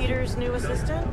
Peter's new assistant?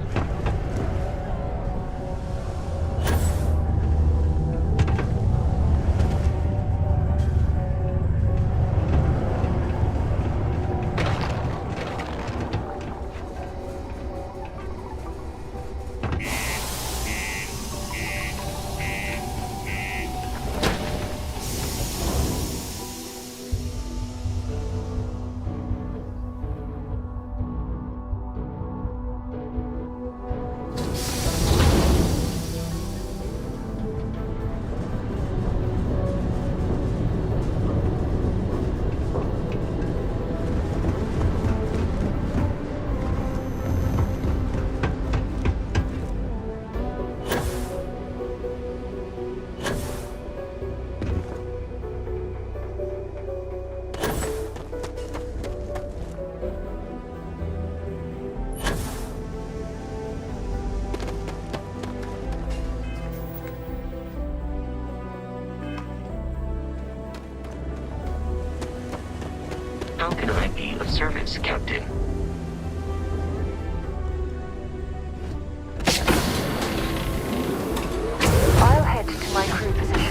How can I be of service, Captain? I'll head to my crew position.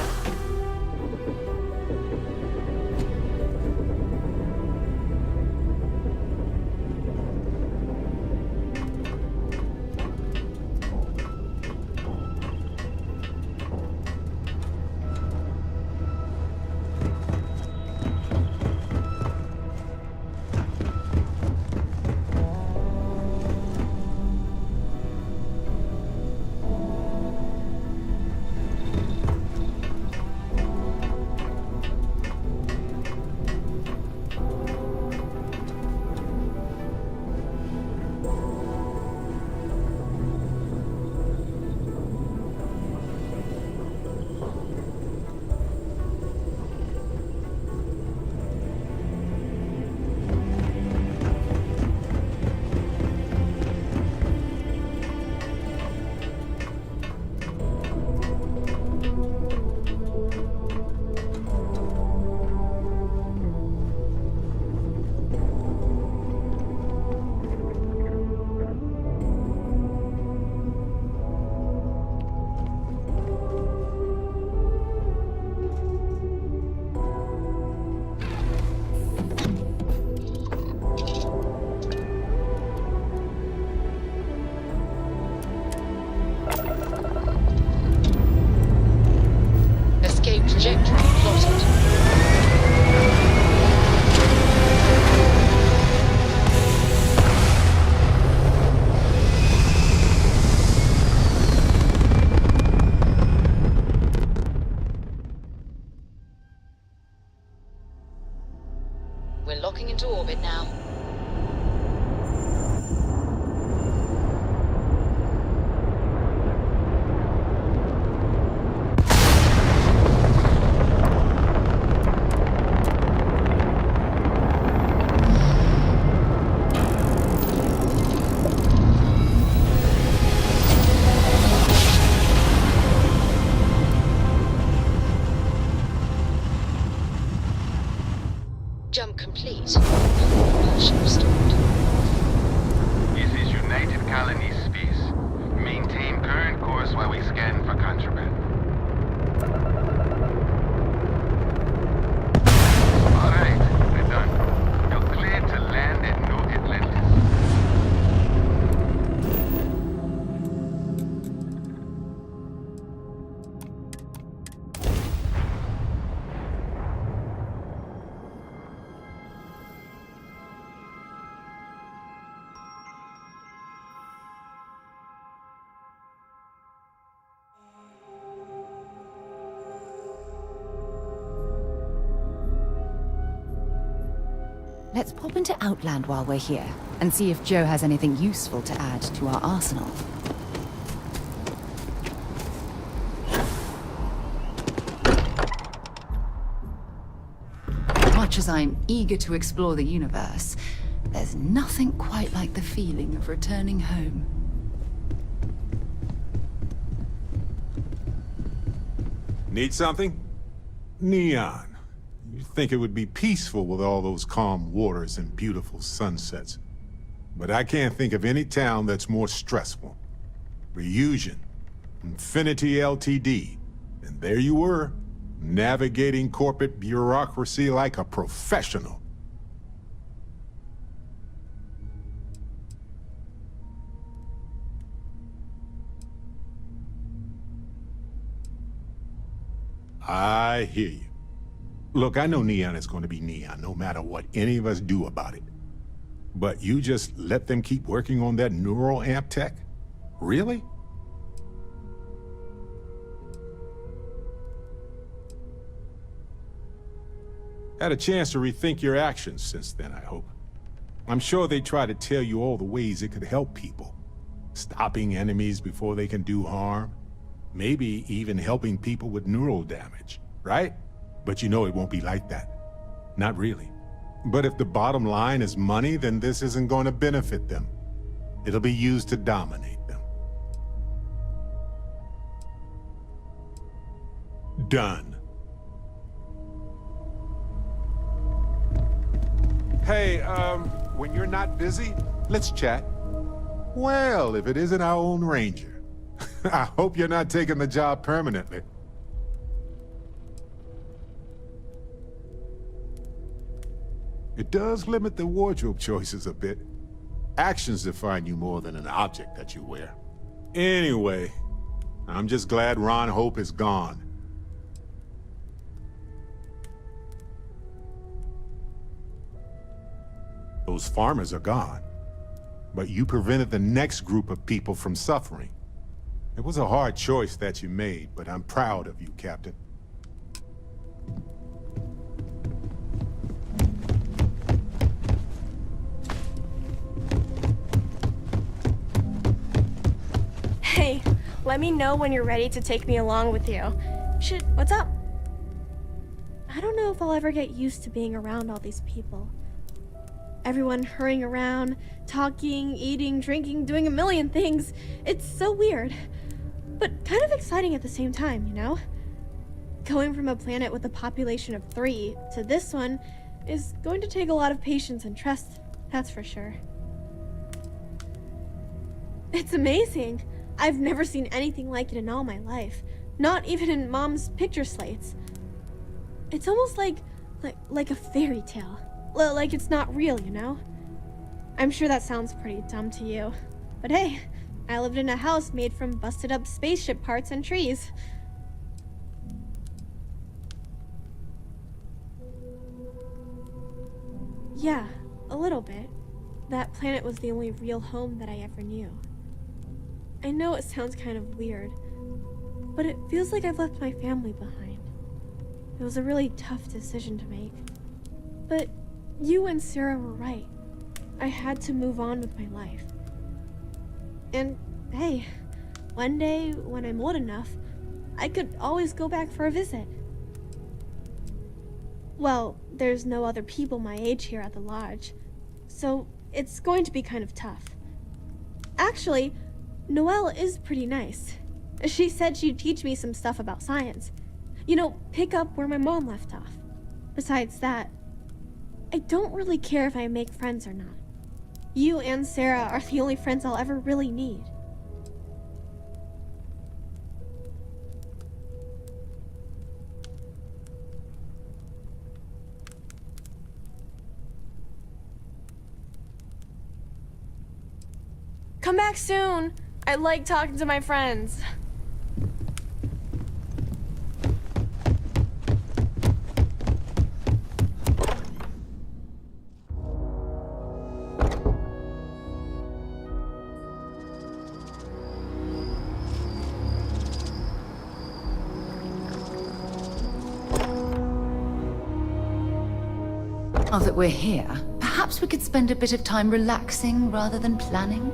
Trajectory plotted. We're locking into orbit now. Jump complete. Propulsion restored. This is United Colony Space. Maintain current course while we scan for contraband. All right, we're done. You're cleared to land at New Atlantis. Let's pop into Outland while we're here, and see if Joe has anything useful to add to our arsenal. Much as I'm eager to explore the universe, there's nothing quite like the feeling of returning home. Need something? Neon. You'd think it would be peaceful with all those calm waters and beautiful sunsets. but I can't think of any town that's more stressful. Reunion, Infinity Ltd, and there you were, navigating corporate bureaucracy like a professional. I hear you. Look, I know Neon is going to be Neon, no matter what any of us do about it. But you just let them keep working on that neural amp tech? Really? Had a chance to rethink your actions since then, I hope. I'm sure they try to tell you all the ways it could help people. Stopping enemies before they can do harm. Maybe even helping people with neural damage, right? But you know it won't be like that. Not really. But if the bottom line is money, then this isn't going to benefit them. It'll be used to dominate them. Done. Hey, when you're not busy, let's chat. Well, if it isn't our own Ranger. I hope you're not taking the job permanently. It does limit the wardrobe choices a bit. Actions define you more than an object that you wear. Anyway, I'm just glad Ron Hope is gone. Those farmers are gone. But you prevented the next group of people from suffering. It was a hard choice that you made, but I'm proud of you, Captain. Hey, let me know when you're ready to take me along with you. Shit, what's up? I don't know if I'll ever get used to being around all these people. Everyone hurrying around, talking, eating, drinking, doing a million things. It's so weird. But kind of exciting at the same time, you know? Going from a planet with a population of 3 to this one is going to take a lot of patience and trust, that's for sure. It's amazing. I've never seen anything like it in all my life. Not even in Mom's picture slates. It's almost like a fairy tale. Like it's not real, you know? I'm sure that sounds pretty dumb to you. But hey, I lived in a house made from busted up spaceship parts and trees. Yeah, a little bit. That planet was the only real home that I ever knew. I know it sounds kind of weird, but it feels like I've left my family behind. It was a really tough decision to make. But you and Sarah were right. I had to move on with my life. And hey, one day when I'm old enough, I could always go back for a visit. Well, there's no other people my age here at the lodge, so it's going to be kind of tough. Actually, Noelle is pretty nice. She said she'd teach me some stuff about science. You know, pick up where my mom left off. Besides that, I don't really care if I make friends or not. You and Sarah are the only friends I'll ever really need. Come back soon. I like talking to my friends. Now that we're here, perhaps we could spend a bit of time relaxing rather than planning?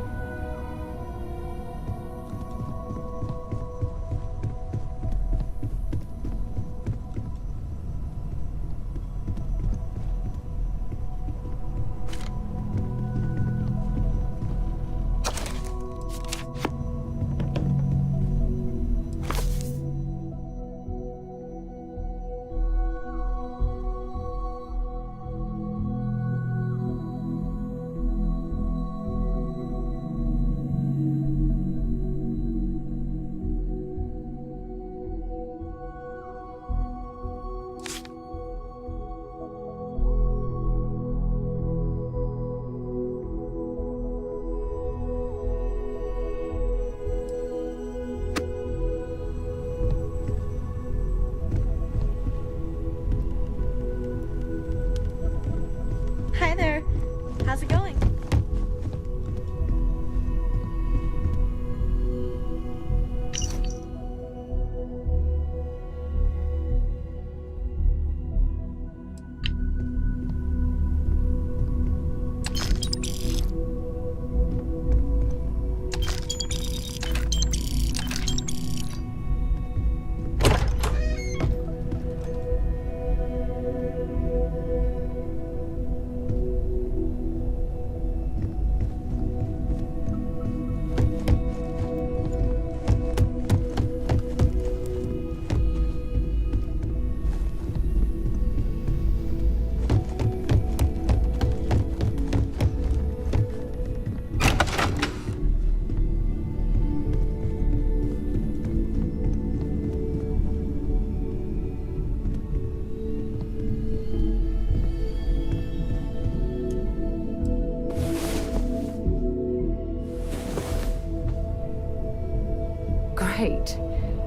Great.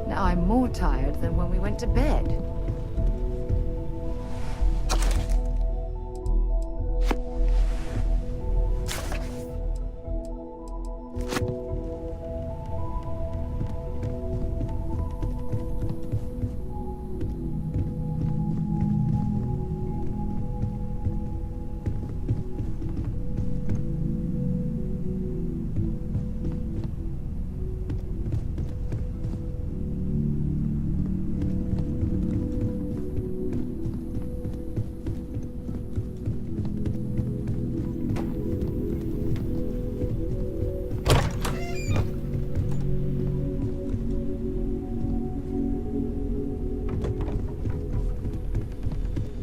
Now I'm more tired than when we went to bed.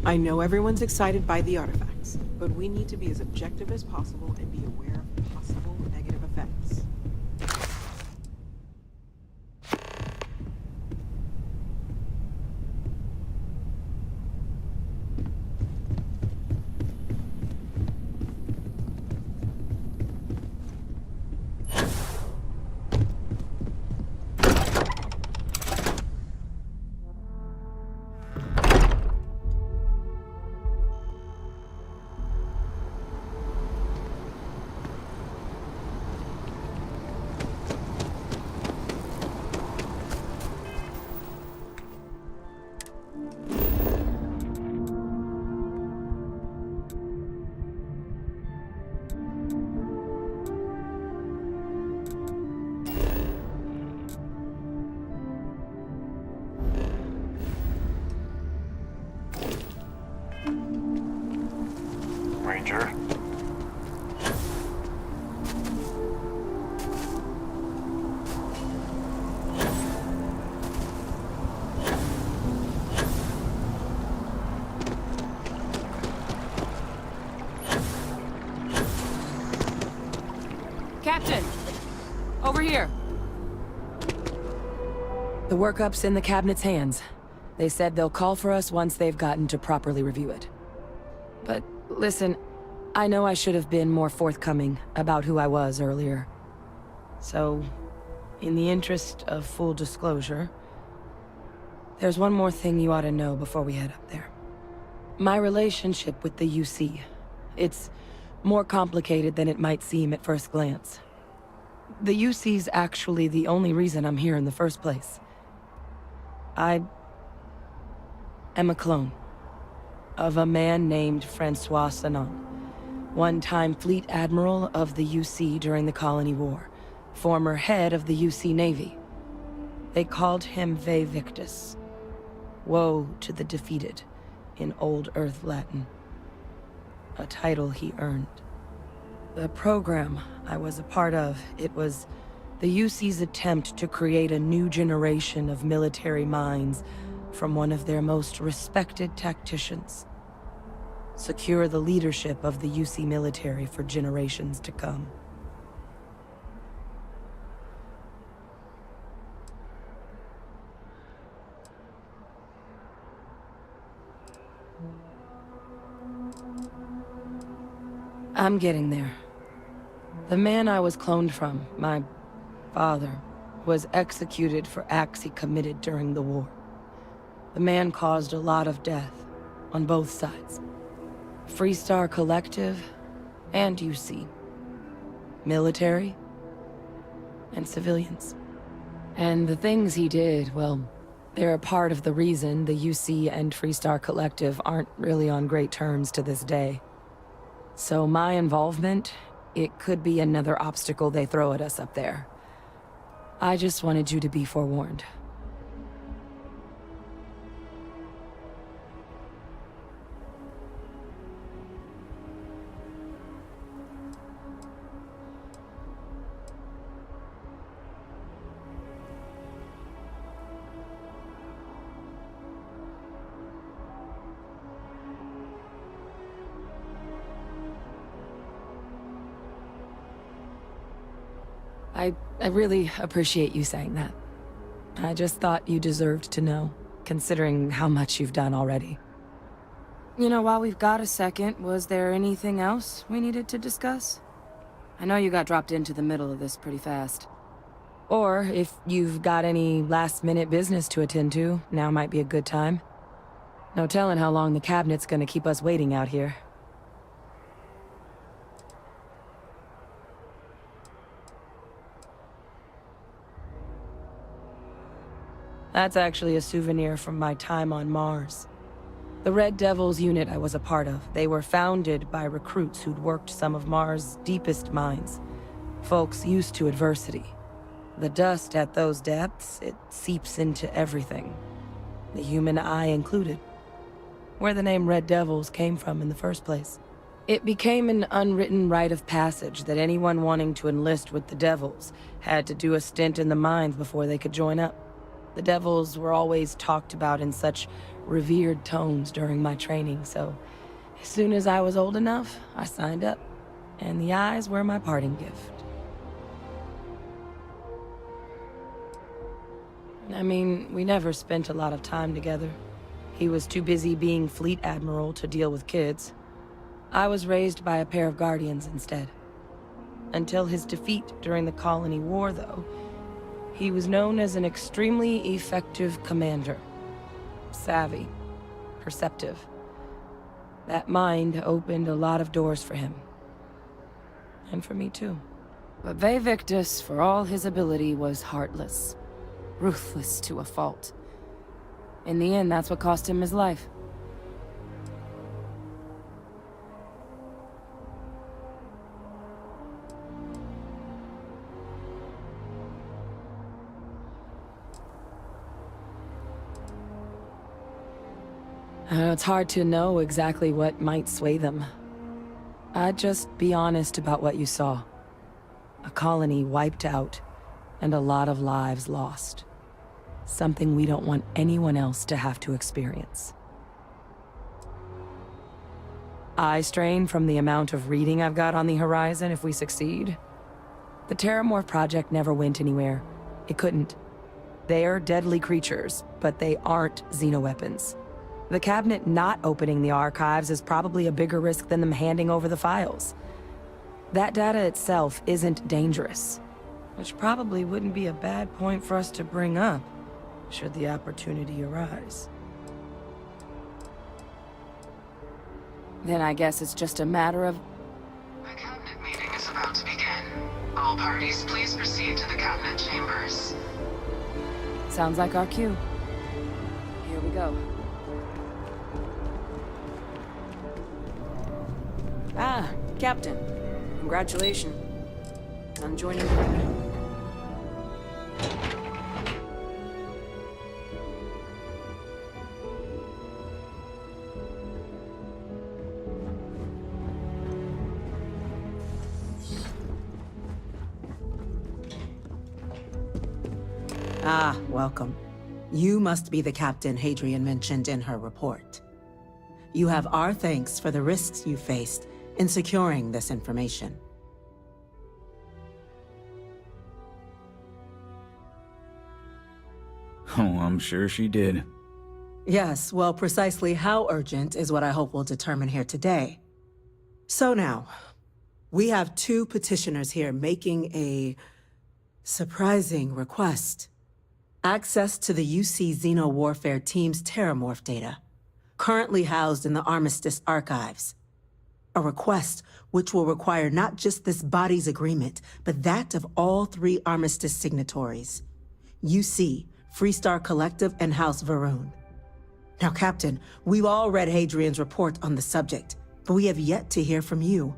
I know everyone's excited by the artifacts, but we need to be as objective as possible and be aware of possible negative effects. Ranger. Captain! Over here! The workup's in the cabinet's hands. They said they'll call for us once they've gotten to properly review it. But listen, I know I should have been more forthcoming about who I was earlier. So, in the interest of full disclosure, there's one more thing you ought to know before we head up there. My relationship with the UC. It's more complicated than it might seem at first glance. The UC's actually the only reason I'm here in the first place. I am a clone of a man named Francois Sanon, one-time fleet admiral of the UC during the Colony War, former head of the UC Navy. They called him Ve Victus, woe to the defeated, in Old Earth Latin, a title he earned. The program I was a part of, it was the UC's attempt to create a new generation of military minds from one of their most respected tacticians. Secure the leadership of the UC military for generations to come. I'm getting there. The man I was cloned from, my father, was executed for acts he committed during the war. The man caused a lot of death, on both sides. Freestar Collective, and UC. Military, and civilians. And the things he did, well, they're a part of the reason the UC and Freestar Collective aren't really on great terms to this day. So my involvement, it could be another obstacle they throw at us up there. I just wanted you to be forewarned. I really appreciate you saying that. I just thought you deserved to know, considering how much you've done already. You know, while we've got a second, was there anything else we needed to discuss? I know you got dropped into the middle of this pretty fast. Or if you've got any last-minute business to attend to, now might be a good time. No telling how long the cabinet's gonna keep us waiting out here. That's actually a souvenir from my time on Mars. The Red Devils unit I was a part of, they were founded by recruits who'd worked some of Mars' deepest mines. Folks used to adversity. The dust at those depths, it seeps into everything. The human eye included. Where the name Red Devils came from in the first place. It became an unwritten rite of passage that anyone wanting to enlist with the Devils had to do a stint in the mines before they could join up. The Devils were always talked about in such revered tones during my training, so as soon as I was old enough, I signed up. And the eyes were my parting gift. I mean, we never spent a lot of time together. He was too busy being Fleet Admiral to deal with kids. I was raised by a pair of Guardians instead. Until his defeat during the Colony War, though, he was known as an extremely effective commander. Savvy. Perceptive. That mind opened a lot of doors for him. And for me, too. But Ve Victus, for all his ability, was heartless. Ruthless to a fault. In the end, that's what cost him his life. It's hard to know exactly what might sway them. I'd just be honest about what you saw. A colony wiped out, and a lot of lives lost. Something we don't want anyone else to have to experience. Eye strain from the amount of reading I've got on the horizon if we succeed. The Terrormorph project never went anywhere. It couldn't. They're deadly creatures, but they aren't xenoweapons. The cabinet not opening the archives is probably a bigger risk than them handing over the files. That data itself isn't dangerous, which probably wouldn't be a bad point for us to bring up, should the opportunity arise. Then I guess it's just a matter of... The cabinet meeting is about to begin. All parties, please proceed to the cabinet chambers. Sounds like our cue. Here we go. Ah, Captain. Congratulations on joining the cabinet. Ah, welcome. You must be the captain Hadrian mentioned in her report. You have our thanks for the risks you faced in securing this information. Oh, I'm sure she did. Yes, well, precisely how urgent is what I hope we'll determine here today. So now, we have two petitioners here making a surprising request. Access to the UC Xeno Warfare Team's Terrormorph data, currently housed in the Armistice archives. A request which will require not just this body's agreement, but that of all three Armistice signatories. UC, Freestar Collective, and House Varun. Now, Captain, we've all read Hadrian's report on the subject, but we have yet to hear from you.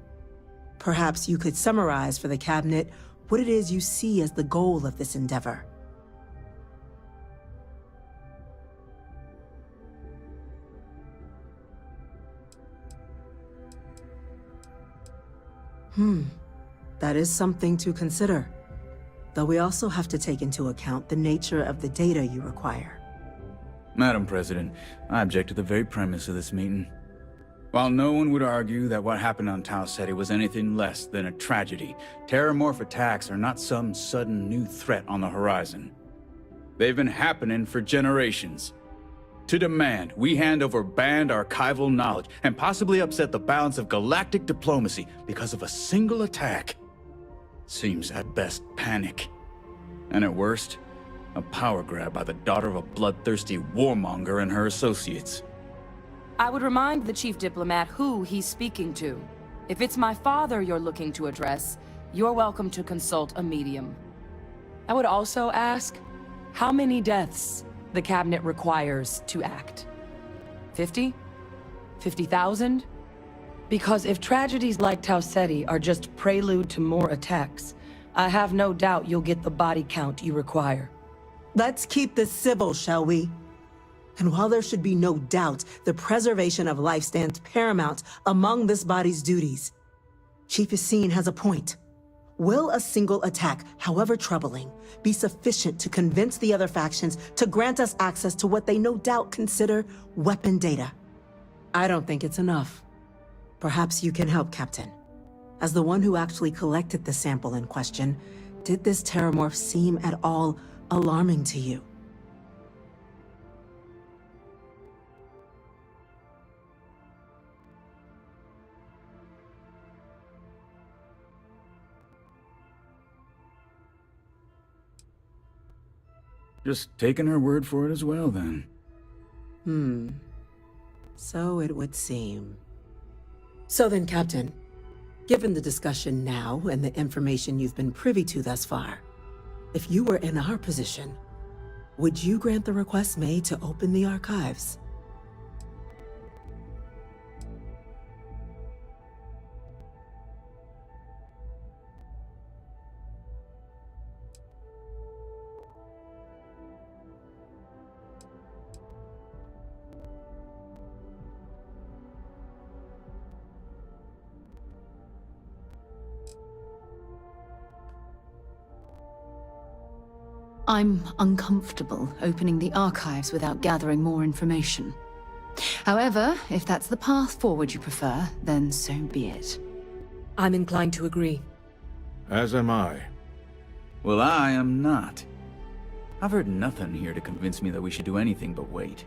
Perhaps you could summarize for the Cabinet what it is you see as the goal of this endeavor. That is something to consider. Though we also have to take into account the nature of the data you require. Madam President, I object to the very premise of this meeting. While no one would argue that what happened on Tau Ceti was anything less than a tragedy, Terrormorph attacks are not some sudden new threat on the horizon. They've been happening for generations. To demand we hand over banned archival knowledge and possibly upset the balance of galactic diplomacy because of a single attack seems at best panic. And at worst, a power grab by the daughter of a bloodthirsty warmonger and her associates. I would remind the chief diplomat who he's speaking to. If it's my father you're looking to address, you're welcome to consult a medium. I would also ask how many deaths the cabinet requires to act. 50? 50,000? Because if tragedies like Tau Ceti are just prelude to more attacks, I have no doubt you'll get the body count you require. Let's keep this civil, shall we? And while there should be no doubt the preservation of life stands paramount among this body's duties, Chief Yassine has a point. Will a single attack, however troubling, be sufficient to convince the other factions to grant us access to what they no doubt consider weapon data? I don't think it's enough. Perhaps you can help, Captain. As the one who actually collected the sample in question, did this Terrormorph seem at all alarming to you? Just taking her word for it as well, then. So it would seem. So then, Captain, given the discussion now and the information you've been privy to thus far, if you were in our position, would you grant the request made to open the archives? I'm uncomfortable opening the archives without gathering more information. However, if that's the path forward you prefer, then so be it. I'm inclined to agree. As am I. Well, I am not. I've heard nothing here to convince me that we should do anything but wait.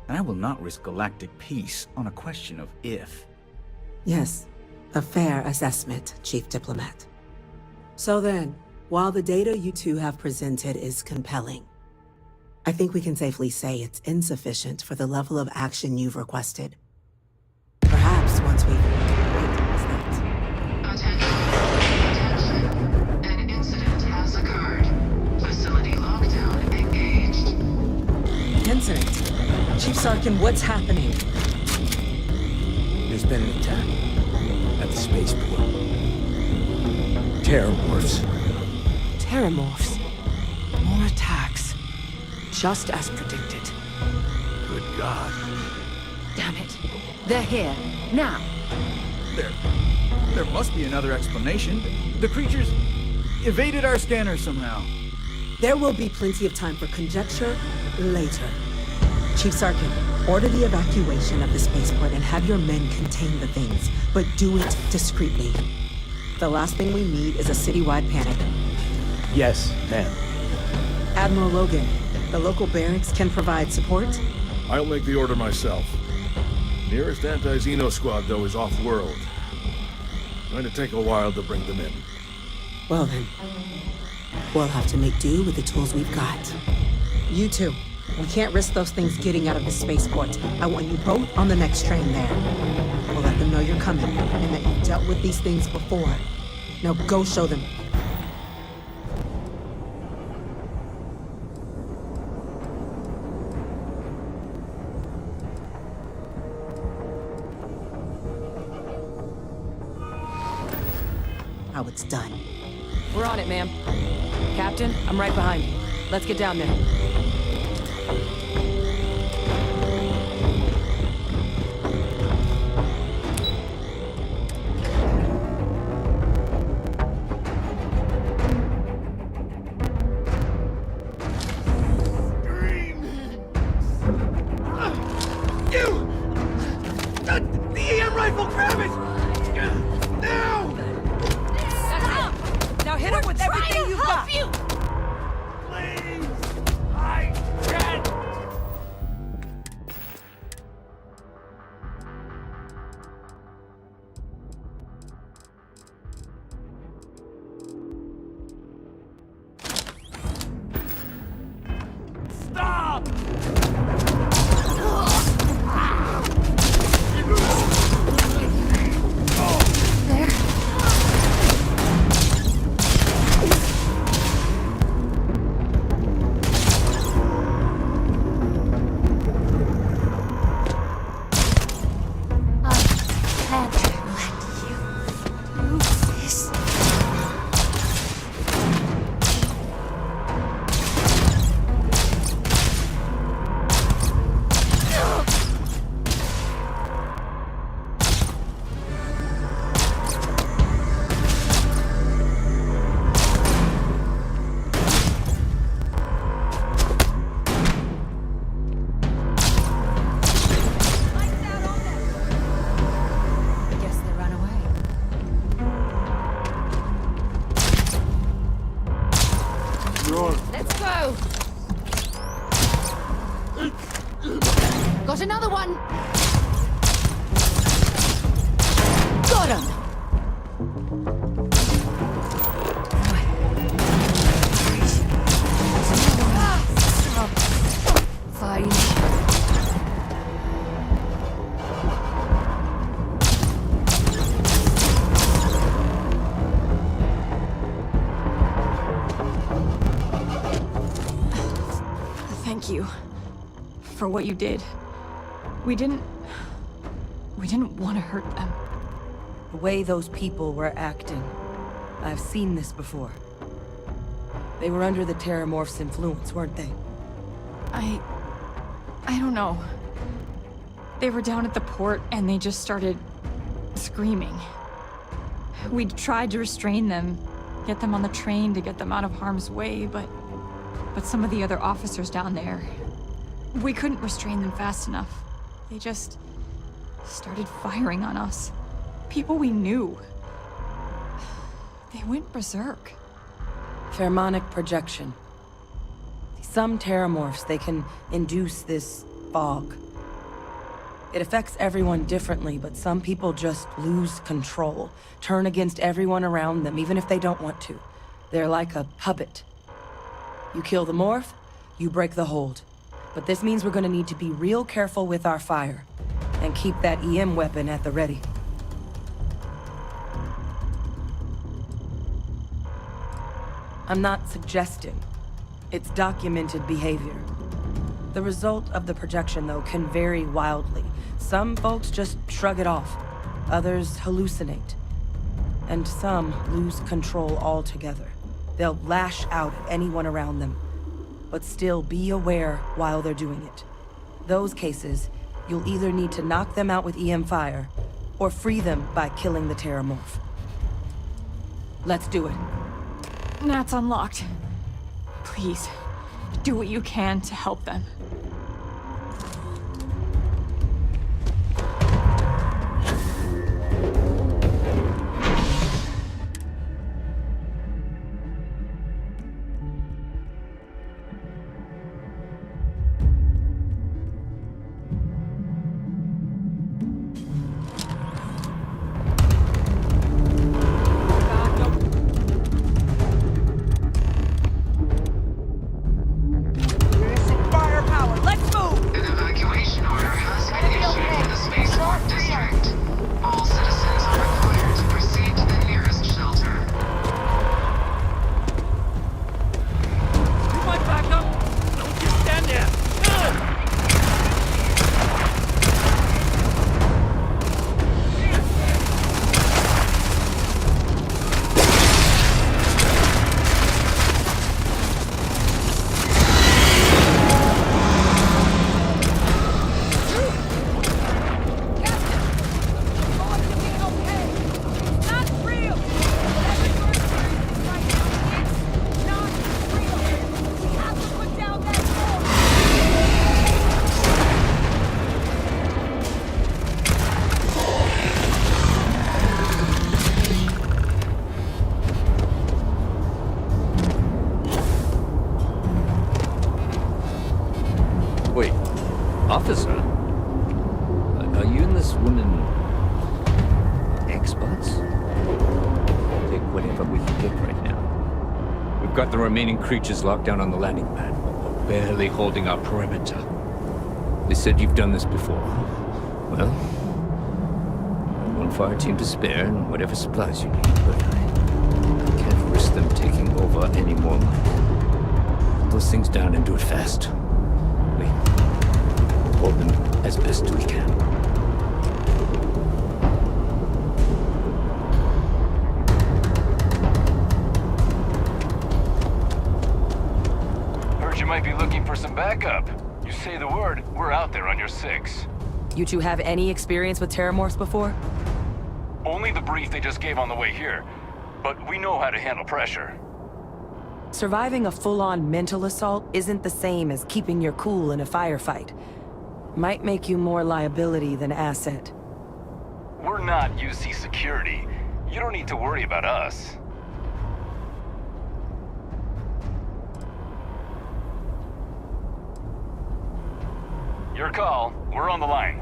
And I will not risk galactic peace on a question of if. Yes, a fair assessment, Chief Diplomat. So then, while the data you two have presented is compelling, I think we can safely say it's insufficient for the level of action you've requested. Perhaps once we've... Attention. An incident has occurred. Facility lockdown engaged. Incident? Chief Sarkin, what's happening? There's been an attack at the spaceport. Terrormorphs. Terrormorphs. More attacks. Just as predicted. Good God. Damn it. They're here. Now. There must be another explanation. The creatures evaded our scanner somehow. There will be plenty of time for conjecture later. Chief Sarkin, order the evacuation of the spaceport and have your men contain the things, but do it discreetly. The last thing we need is a citywide panic. Yes, ma'am. Admiral Logan, the local barracks can provide support? I'll make the order myself. Nearest anti-Xeno squad, though, is off-world. Going to take a while to bring them in. Well then, we'll have to make do with the tools we've got. You two, we can't risk those things getting out of the spaceport. I want you both on the next train there. We'll let them know you're coming, and that you've dealt with these things before. Now go show them. How it's done. We're on it, ma'am. Captain, I'm right behind you. Let's get down there. The EM rifle, grab it! Now! Now hit her with everything you've got! Please! I can't Got another one! Got him! Fine. Thank you for what you did. We didn't want to hurt them. The way those people were acting, I've seen this before. They were under the Terrormorphs' influence, weren't they? I don't know. They were down at the port and they just started screaming. We tried to restrain them, get them on the train to get them out of harm's way, but some of the other officers down there, we couldn't restrain them fast enough. They just started firing on us. People we knew. They went berserk. Pheromonic projection. Some Terrormorphs, they can induce this fog. It affects everyone differently, but some people just lose control, turn against everyone around them, even if they don't want to. They're like a puppet. You kill the morph, you break the hold. But this means we're gonna need to be real careful with our fire, and keep that EM weapon at the ready. I'm not suggesting. It's documented behavior. The result of the projection, though, can vary wildly. Some folks just shrug it off. Others hallucinate. And some lose control altogether. They'll lash out at anyone around them, but still be aware while they're doing it. Those cases, you'll either need to knock them out with EM fire, or free them by killing the Terrormorph. Let's do it. Nat's unlocked. Please, do what you can to help them. Officer, are you and this woman experts? Take whatever we can get right now. We've got the remaining creatures locked down on the landing pad. barely holding our perimeter. They said you've done this before. Well, one fire team to spare and whatever supplies you need, but I can't risk them taking over any more land. Put those things down and do it fast. We hold them as best we can. Heard you might be looking for some backup. You say the word, we're out there on your 6. You two have any experience with Terrormorphs before? Only the brief they just gave on the way here. But we know how to handle pressure. Surviving a full-on mental assault isn't the same as keeping your cool in a firefight. Might make you more liability than asset. We're not UC security. You don't need to worry about us. Your call. We're on the line.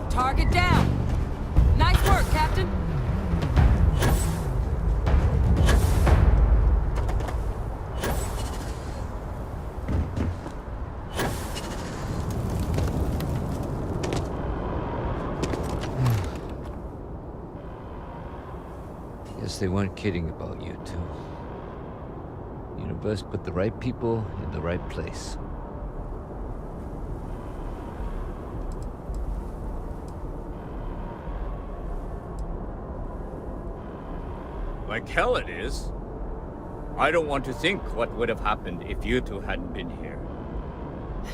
Target down. Nice work, Captain. Guess they weren't kidding about you two. Universe put the right people in the right place. Like hell it is. I don't want to think what would have happened if you two hadn't been here.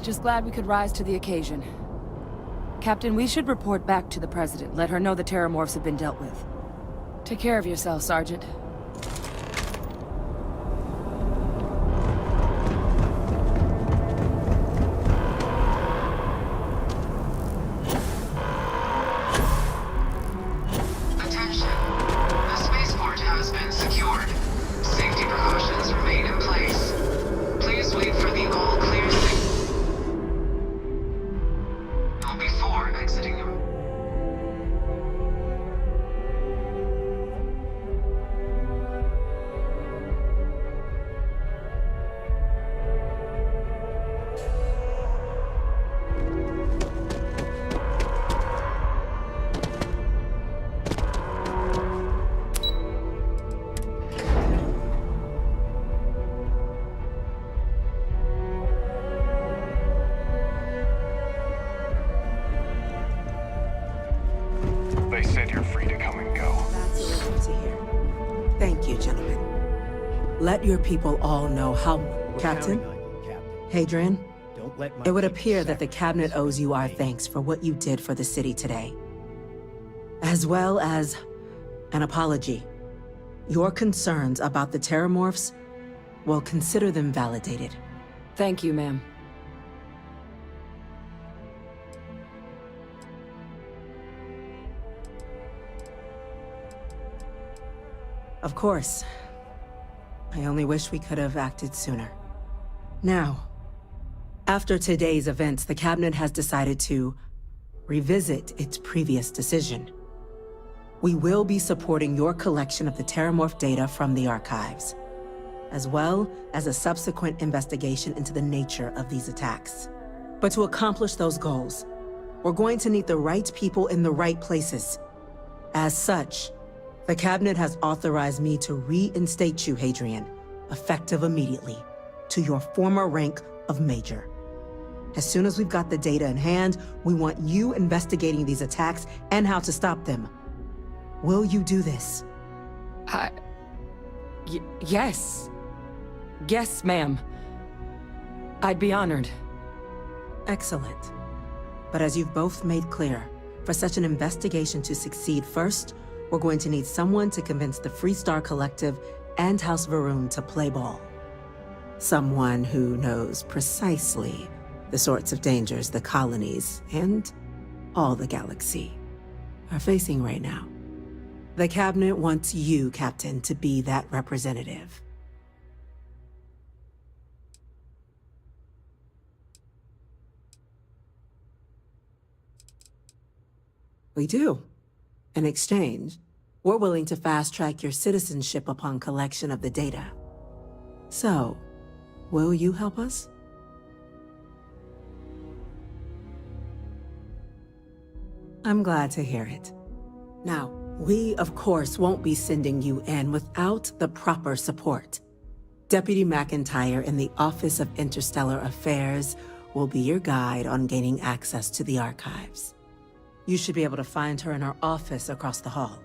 Just glad we could rise to the occasion. Captain, we should report back to the President. Let her know the Terrormorphs have been dealt with. Take care of yourself, Sergeant. Attention. The spaceport has been secured. Safety precautions remain in place. Please wait for the all-clear signal before exiting your... They said you're free to come and go. That's what we need to hear. Thank you, gentlemen. Let your people all know how... Captain? Hadrian? won't let my It would people appear that the cabinet owes you our thanks for what you did for the city today, as well as an apology. Your concerns about the Terrormorphs, well, consider them validated. Thank you, ma'am. Of course. I only wish we could have acted sooner. Now, after today's events, the cabinet has decided to revisit its previous decision. We will be supporting your collection of the Terrormorph data from the archives, as well as a subsequent investigation into the nature of these attacks. But to accomplish those goals, we're going to need the right people in the right places. As such, the cabinet has authorized me to reinstate you, Hadrian, effective immediately, to your former rank of Major. As soon as we've got the data in hand, we want you investigating these attacks and how to stop them. Will you do this? Yes. Yes, ma'am. I'd be honored. Excellent. But as you've both made clear, for such an investigation to succeed, first, we're going to need someone to convince the Freestar Collective and House Varun to play ball. Someone who knows precisely the sorts of dangers the colonies and all the galaxy are facing right now. The cabinet wants you, Captain, to be that representative. We do. In exchange, we're willing to fast-track your citizenship upon collection of the data. So, will you help us? I'm glad to hear it. Now, we, of course, won't be sending you in without the proper support. Deputy McIntyre in the Office of Interstellar Affairs will be your guide on gaining access to the archives. You should be able to find her in her office across the hall.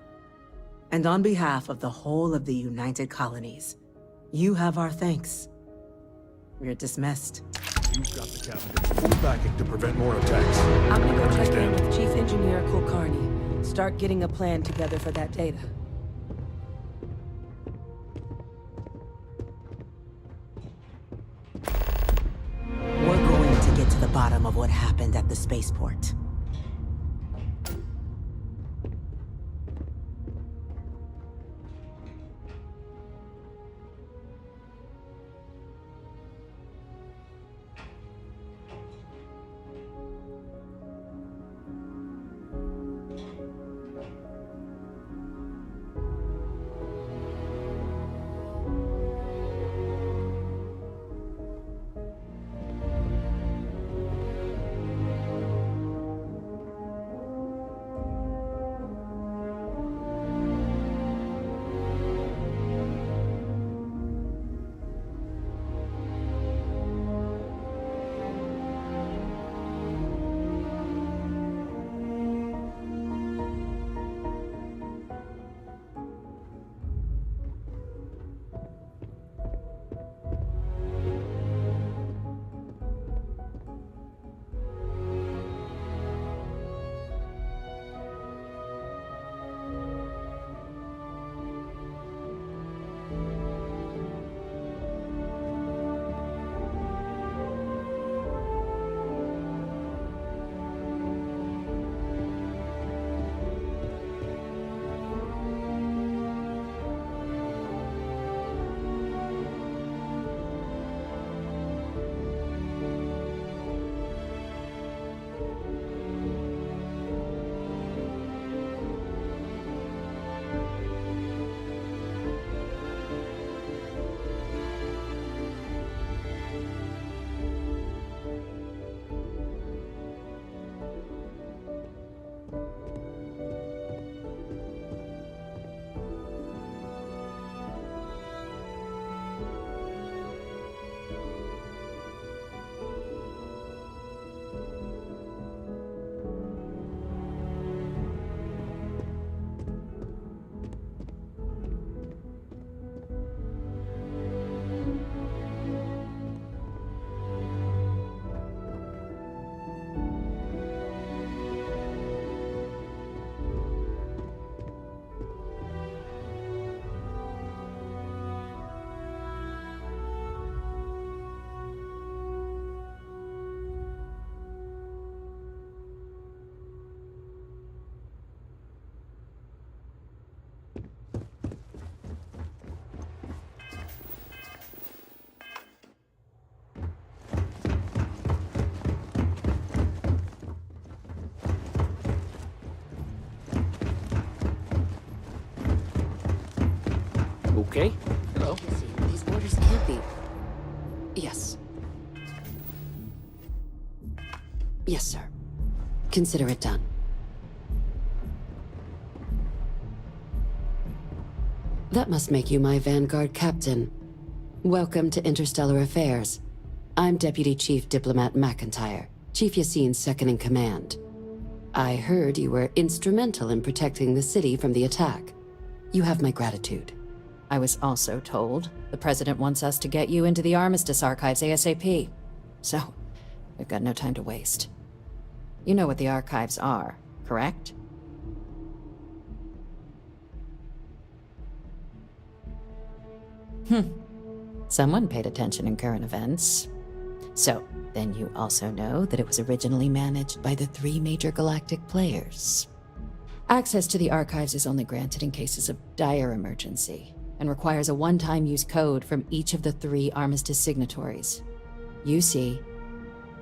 And on behalf of the whole of the United Colonies, you have our thanks. You're dismissed. You've got the cabinet full backing to prevent more attacks. I'm gonna go check in Understand? with Chief Engineer Kulkarni. Start getting a plan together for that data. We're going to get to the bottom of what happened at the spaceport. okay? Hello? These orders can't be. Yes. Yes, sir. Consider it done. That must make you my Vanguard captain. Welcome to Interstellar Affairs. I'm Deputy Chief Diplomat McIntyre, Chief Yassine's second-in-command. I heard you were instrumental in protecting the city from the attack. You have my gratitude. I was also told the President wants us to get you into the Armistice archives ASAP. So, we've got no time to waste. You know what the archives are, correct? Someone paid attention in current events. So, then you also know that it was originally managed by the 3 major galactic players. Access to the archives is only granted in cases of dire emergency, and requires a one-time use code from each of the 3 Armistice signatories. UC,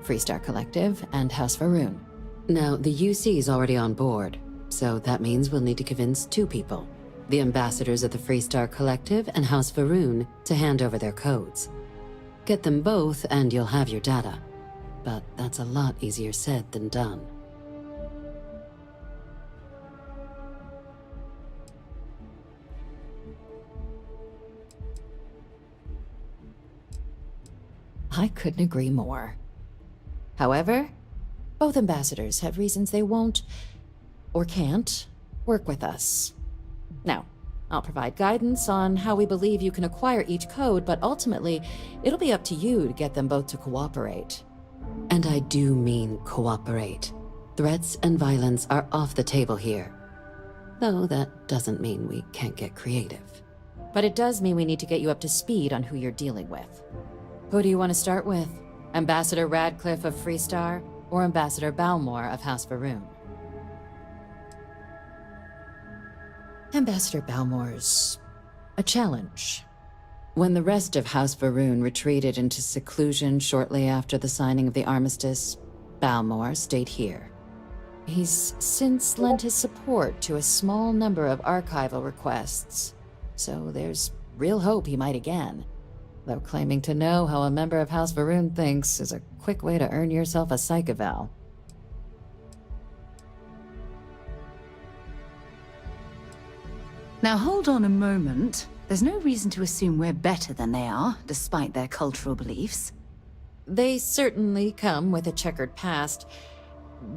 Freestar Collective, and House Va'ruun. Now, the UC is already on board, so that means we'll need to convince 2 people. The ambassadors of the Freestar Collective and House Va'ruun to hand over their codes. Get them both and you'll have your data. But that's a lot easier said than done. I couldn't agree more. However, both ambassadors have reasons they won't, or can't, work with us. Now, I'll provide guidance on how we believe you can acquire each code, but ultimately, it'll be up to you to get them both to cooperate. And I do mean cooperate. Threats and violence are off the table here. Though that doesn't mean we can't get creative. But it does mean we need to get you up to speed on who you're dealing with. Who do you want to start with? Ambassador Radcliffe of Freestar, or Ambassador Balmore of House Va'ruun? Ambassador Balmore's a challenge. When the rest of House Va'ruun retreated into seclusion shortly after the signing of the armistice, Balmore stayed here. He's since lent his support to a small number of archival requests, so there's real hope he might again. Though claiming to know how a member of House Va'ruun thinks is a quick way to earn yourself a psych eval. Now hold on a moment. There's no reason to assume we're better than they are, despite their cultural beliefs. They certainly come with a checkered past,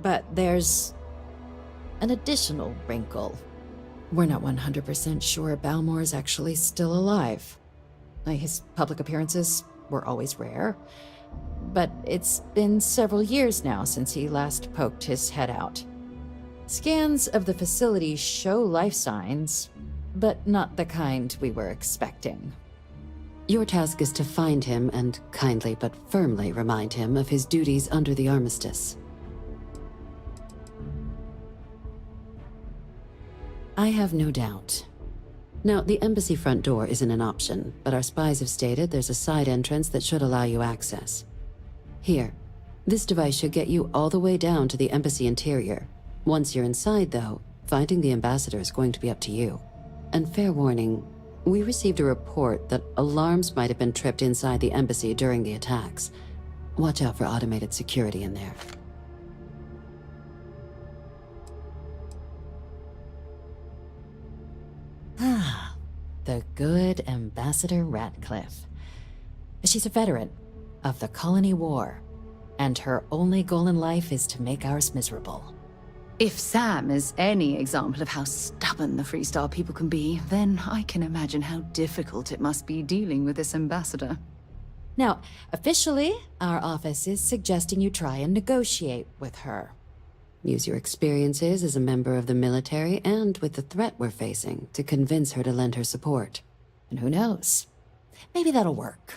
but there's an additional wrinkle. We're not 100% sure Balmore's actually still alive. His public appearances were always rare, but it's been several years now since he last poked his head out. Scans of the facility show life signs, but not the kind we were expecting. Your task is to find him and kindly but firmly remind him of his duties under the armistice. I have no doubt. Now, the embassy front door isn't an option, but our spies have stated there's a side entrance that should allow you access. Here, this device should get you all the way down to the embassy interior. Once you're inside, though, finding the ambassador is going to be up to you. And fair warning, we received a report that alarms might have been tripped inside the embassy during the attacks. Watch out for automated security in there. Ah, the good Ambassador Radcliffe. She's a veteran of the Colony War, and her only goal in life is to make ours miserable. If Sam is any example of how stubborn the Freestar people can be, then I can imagine how difficult it must be dealing with this ambassador. Now, officially, our office is suggesting you try and negotiate with her. Use your experiences as a member of the military and with the threat we're facing to convince her to lend her support. And who knows? Maybe that'll work.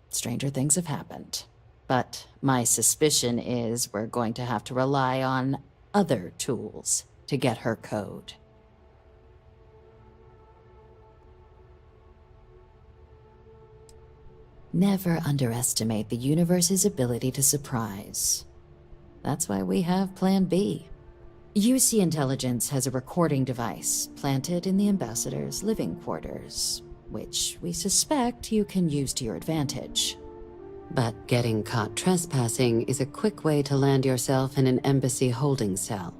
Stranger things have happened. But my suspicion is we're going to have to rely on other tools to get her code. Never underestimate the universe's ability to surprise. That's why we have Plan B. UC Intelligence has a recording device planted in the ambassador's living quarters. which we suspect you can use to your advantage. But getting caught trespassing is a quick way to land yourself in an embassy holding cell.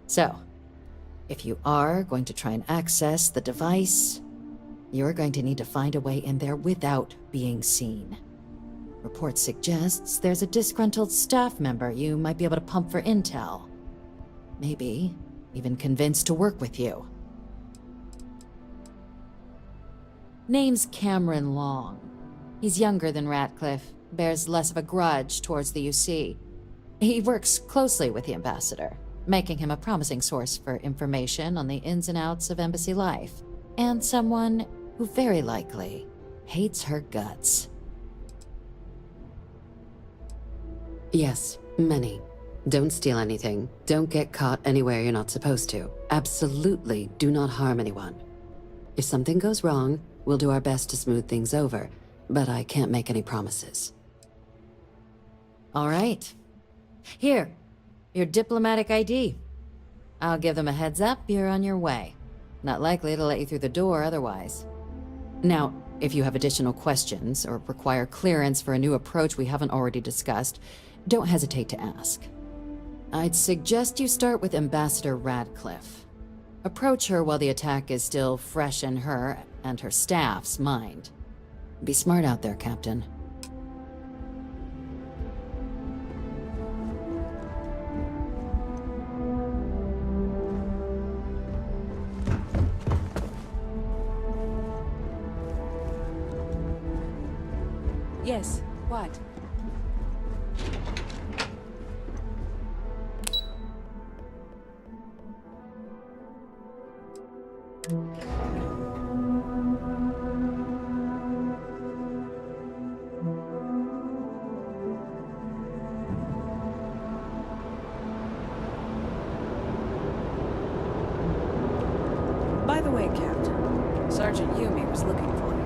So, if you are going to try and access the device, you're going to need to find a way in there without being seen. Report suggests there's a disgruntled staff member you might be able to pump for intel. Maybe even convince to work with you. Name's Cameron Long. He's younger than Ratcliffe, bears less of a grudge towards the UC. He works closely with the ambassador, making him a promising source for information on the ins and outs of embassy life, and someone who very likely hates her guts. Yes, many. Don't steal anything. Don't get caught anywhere you're not supposed to. Absolutely do not harm anyone. If something goes wrong, we'll do our best to smooth things over, but I can't make any promises. All right. Here, your diplomatic ID. I'll give them a heads up you're on your way. Not likely to let you through the door otherwise. Now, if you have additional questions or require clearance for a new approach we haven't already discussed, don't hesitate to ask. I'd suggest you start with Ambassador Radcliffe. Approach her while the attack is still fresh in her and her staff's mind. Be smart out there, Captain. Yes, what? By the way, Captain, Sergeant Yumi was looking for you.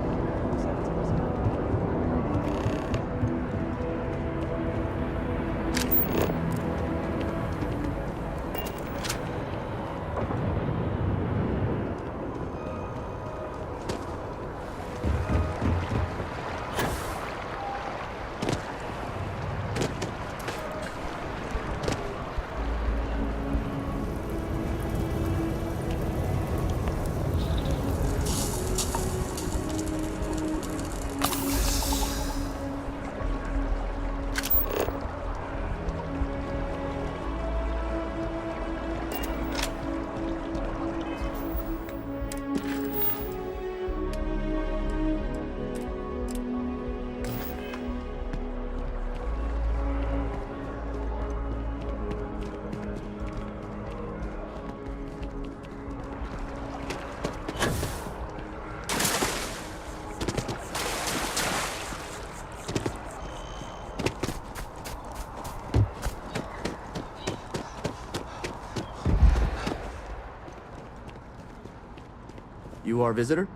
You our visitor?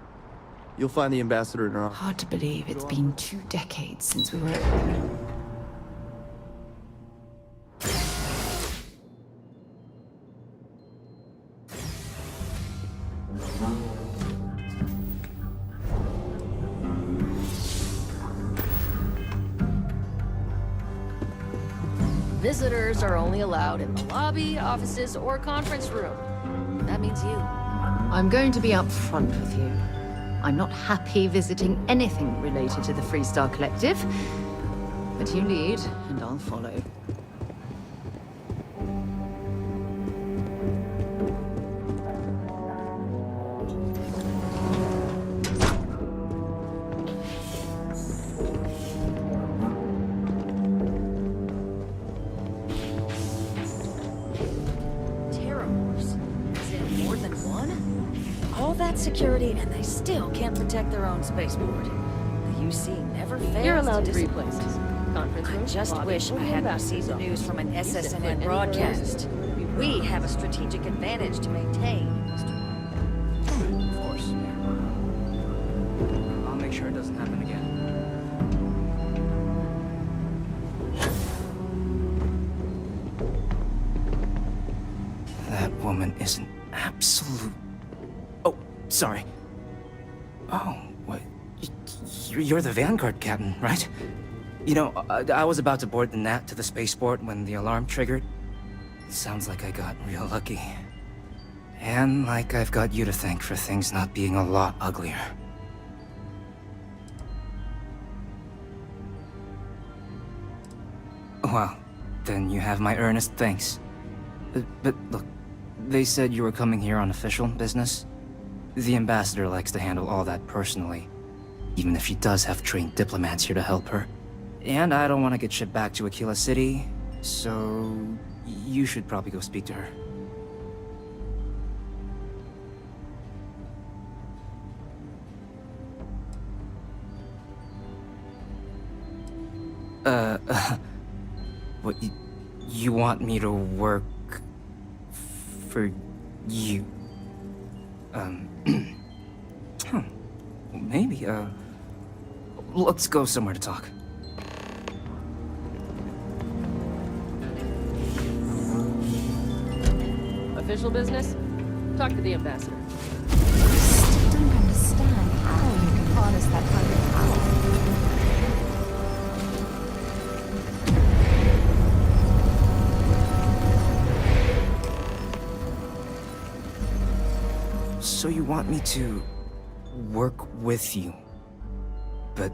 You'll find the ambassador in our... Hard to believe it's been 2 decades since we were... Visitors are only allowed in the lobby, offices, or conference room. That means you. I'm going to be upfront with you. I'm not happy visiting anything related to the Freestar Collective. But you lead, and I'll follow. Security, and they still can't protect their own spaceport. The UC never fails. You're allowed to three disappoint. places. Conference room, I just lobby, wish or I the hadn't ambassador's received the news office. from an You said SSNN anywhere broadcast. else. We have a strategic advantage to maintain. Of course. I'll make sure it doesn't happen again. That woman is an absolute... Oh, sorry. Oh, what? You're the Vanguard captain, right? You know, I was about to board the Nat to the spaceport when the alarm triggered. Sounds like I got real lucky. And like I've got you to thank for things not being a lot uglier. Well, then you have my earnest thanks. But look, they said you were coming here on official business. The ambassador likes to handle all that personally, even if she does have trained diplomats here to help her. And I don't want to get shipped back to Aquila City, so you should probably go speak to her. What, you want me to work for you? Maybe, let's go somewhere to talk. Official business? Talk to the ambassador. I don't understand how you can harness that kind of power. So you want me to work with you? But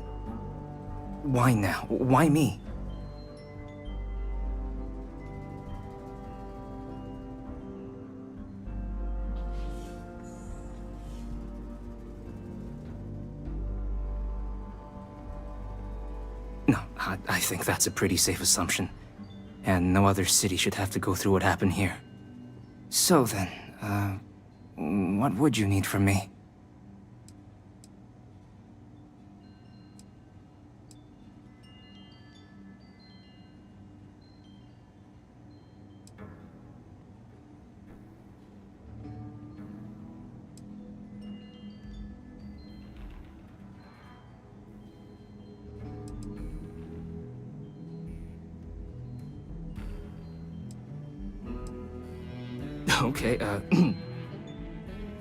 why now? Why me? No, I think that's a pretty safe assumption. And no other city should have to go through what happened here. So then, what would you need from me? Okay,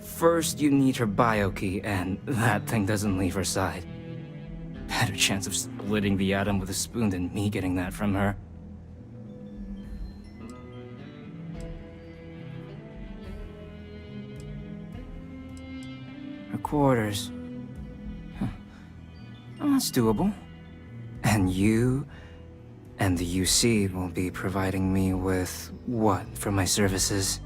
first you need her bio key, and that thing doesn't leave her side. Better chance of splitting the atom with a spoon than me getting that from her. Her quarters. Huh. Well, that's doable. And you and the UC will be providing me with what for my services?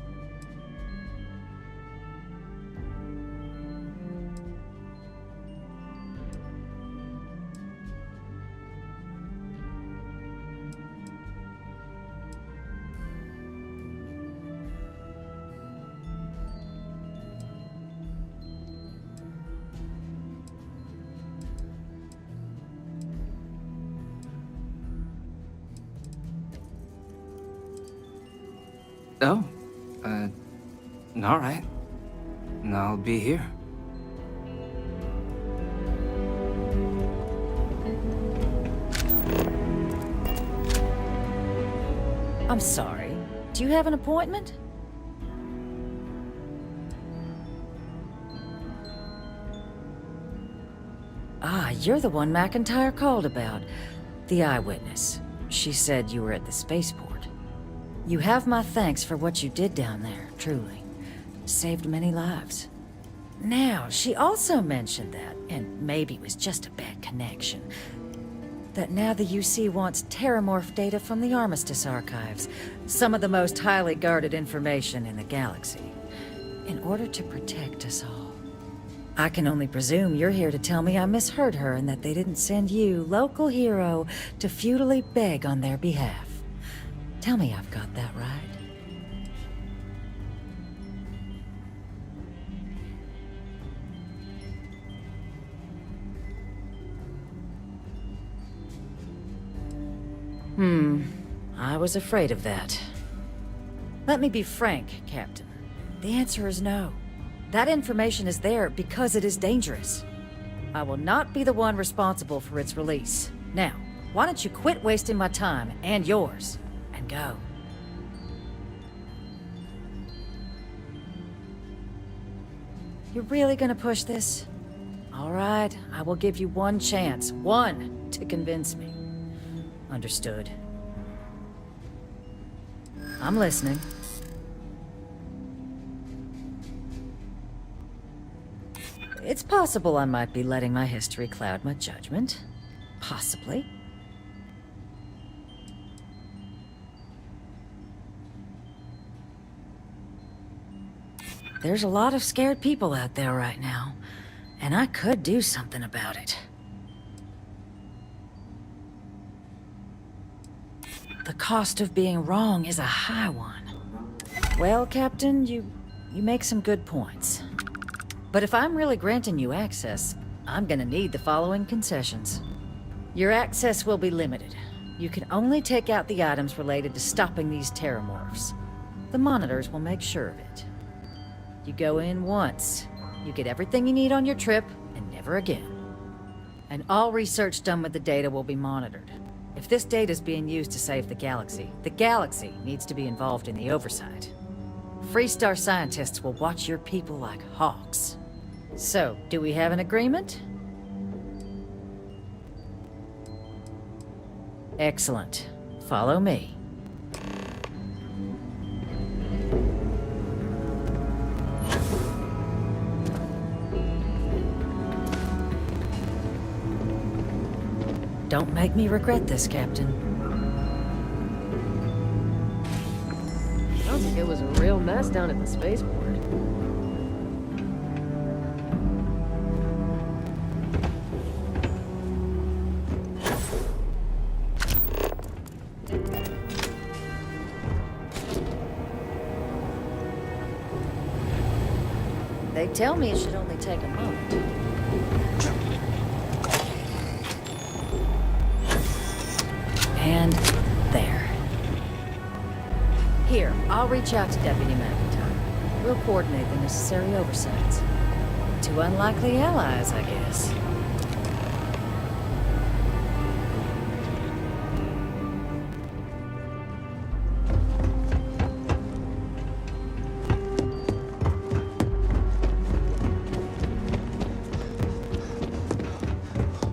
Oh, all right. I'll be here. I'm sorry. Do you have an appointment? Ah, you're the one McIntyre called about. The eyewitness. She said you were at the spaceport. You have my thanks for what you did down there, truly. Saved many lives. Now, she also mentioned that, and maybe it was just a bad connection, that now the UC wants Terrormorph data from the Armistice archives, some of the most highly guarded information in the galaxy, in order to protect us all. I can only presume you're here to tell me I misheard her and that they didn't send you, local hero, to futilely beg on their behalf. Tell me I've got that right. I was afraid of that. Let me be frank, Captain. The answer is no. That information is there because it is dangerous. I will not be the one responsible for its release. Now, why don't you quit wasting my time and yours, and go? You're really gonna push this? All right, I will give you one chance. One to convince me. Understood. I'm listening. It's possible I might be letting my history cloud my judgment. Possibly. There's a lot of scared people out there right now, and I could do something about it. The cost of being wrong is a high one. Well, Captain, you make some good points. But if I'm really granting you access, I'm gonna need the following concessions. Your access will be limited. You can only take out the items related to stopping these Terrormorphs. The monitors will make sure of it. You go in once, you get everything you need on your trip, and never again. And all research done with the data will be monitored. If this data is being used to save the galaxy needs to be involved in the oversight. Freestar scientists will watch your people like hawks. So, do we have an agreement? Excellent. Follow me. Don't make me regret this, Captain. Sounds like it was a real mess down at the spaceport. They tell me it should only take a moment. And there. Here, I'll reach out to Deputy McIntyre. We'll coordinate the necessary oversights. Two unlikely allies, I guess.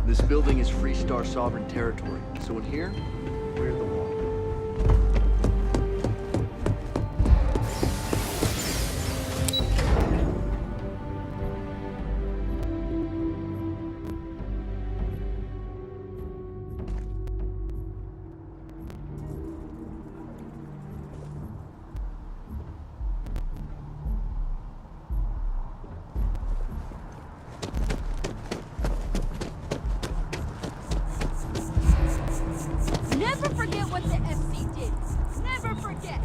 This building is Freestar sovereign territory, so in here, we're the law. Never forget what the FC did. Never forget.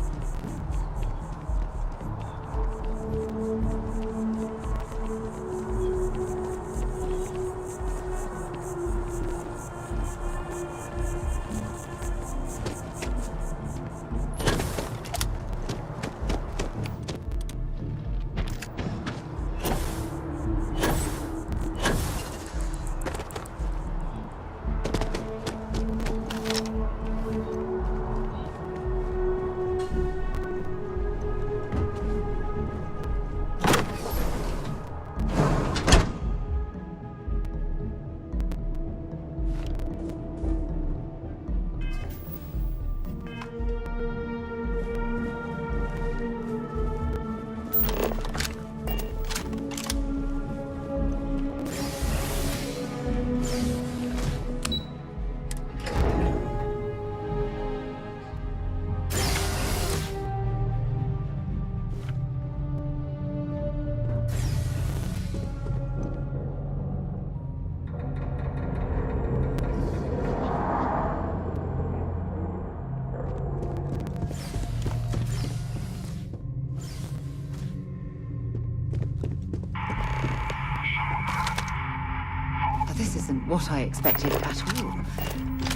This isn't what I expected at all.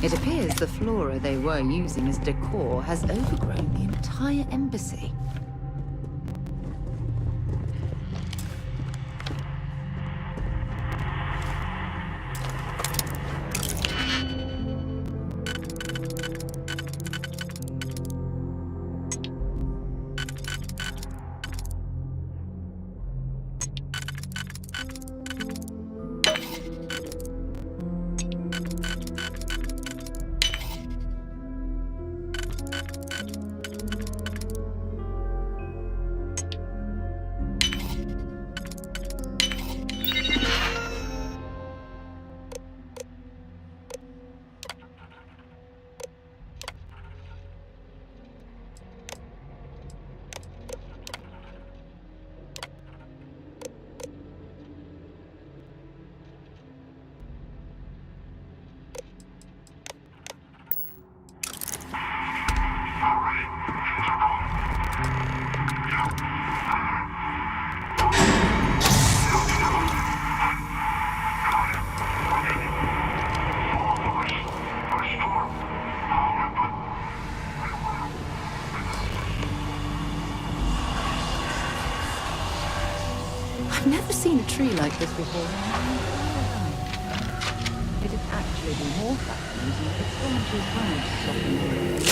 It appears the flora they were using as decor has overgrown the entire embassy. I've never seen a tree like this before. It'd actually be more fascinating if branches weren't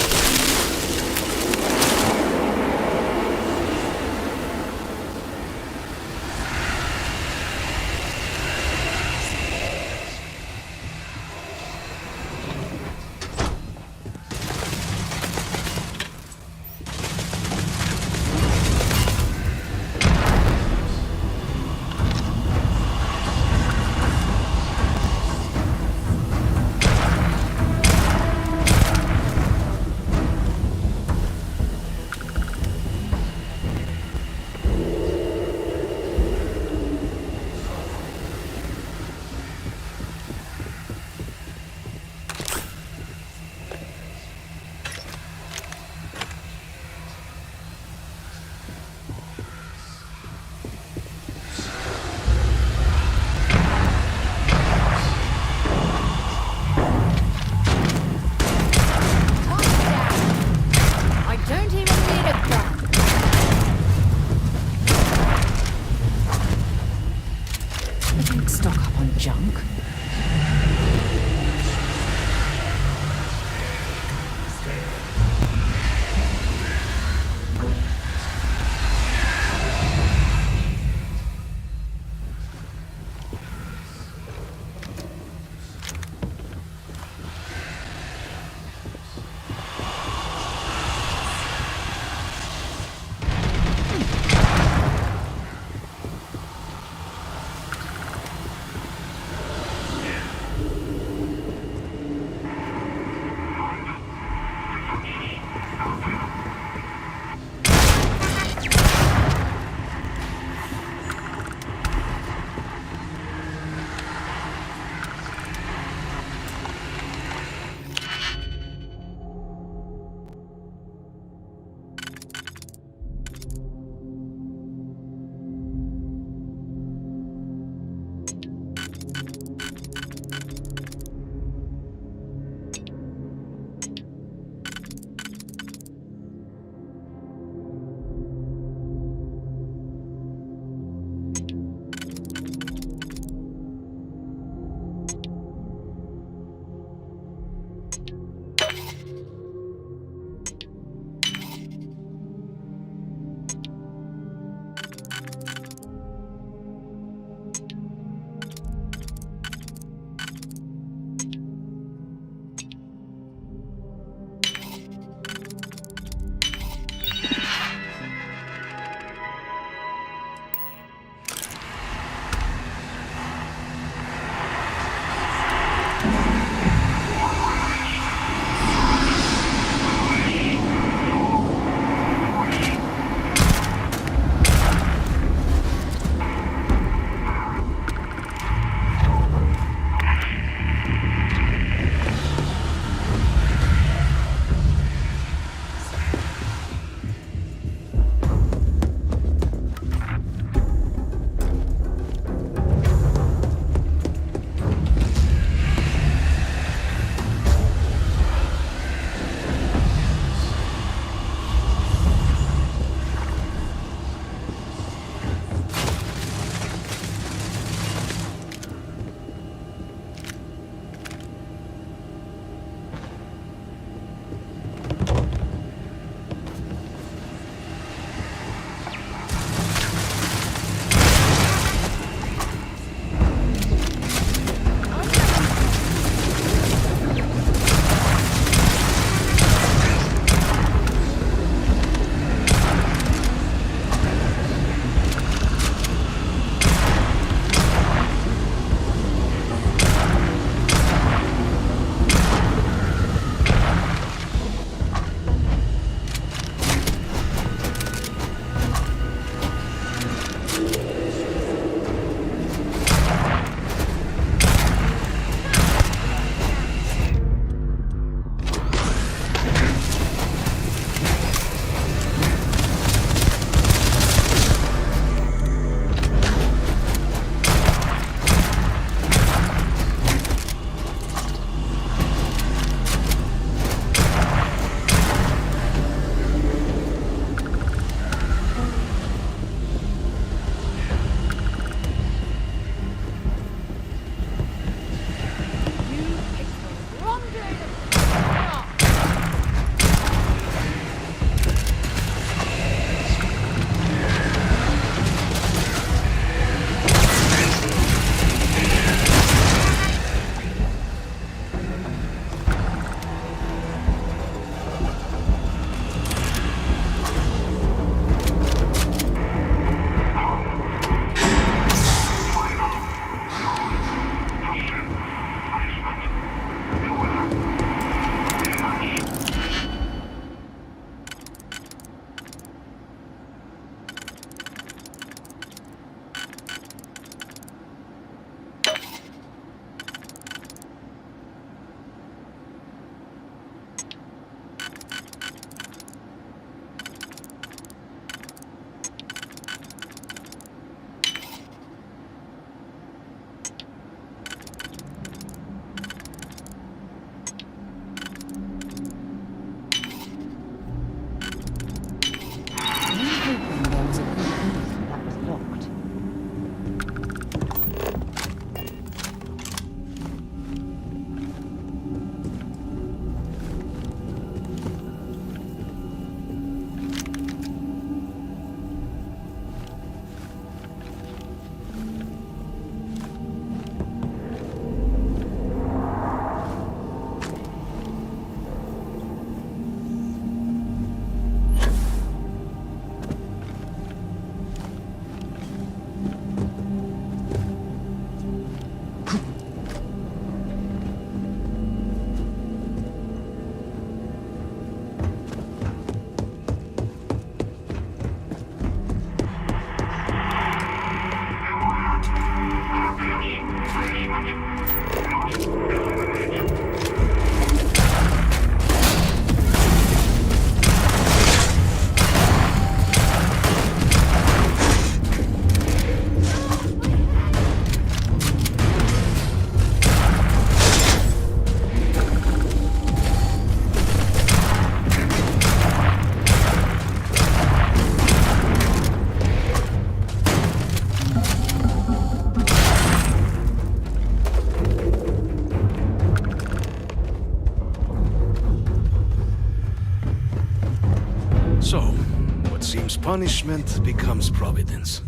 Punishment becomes providence.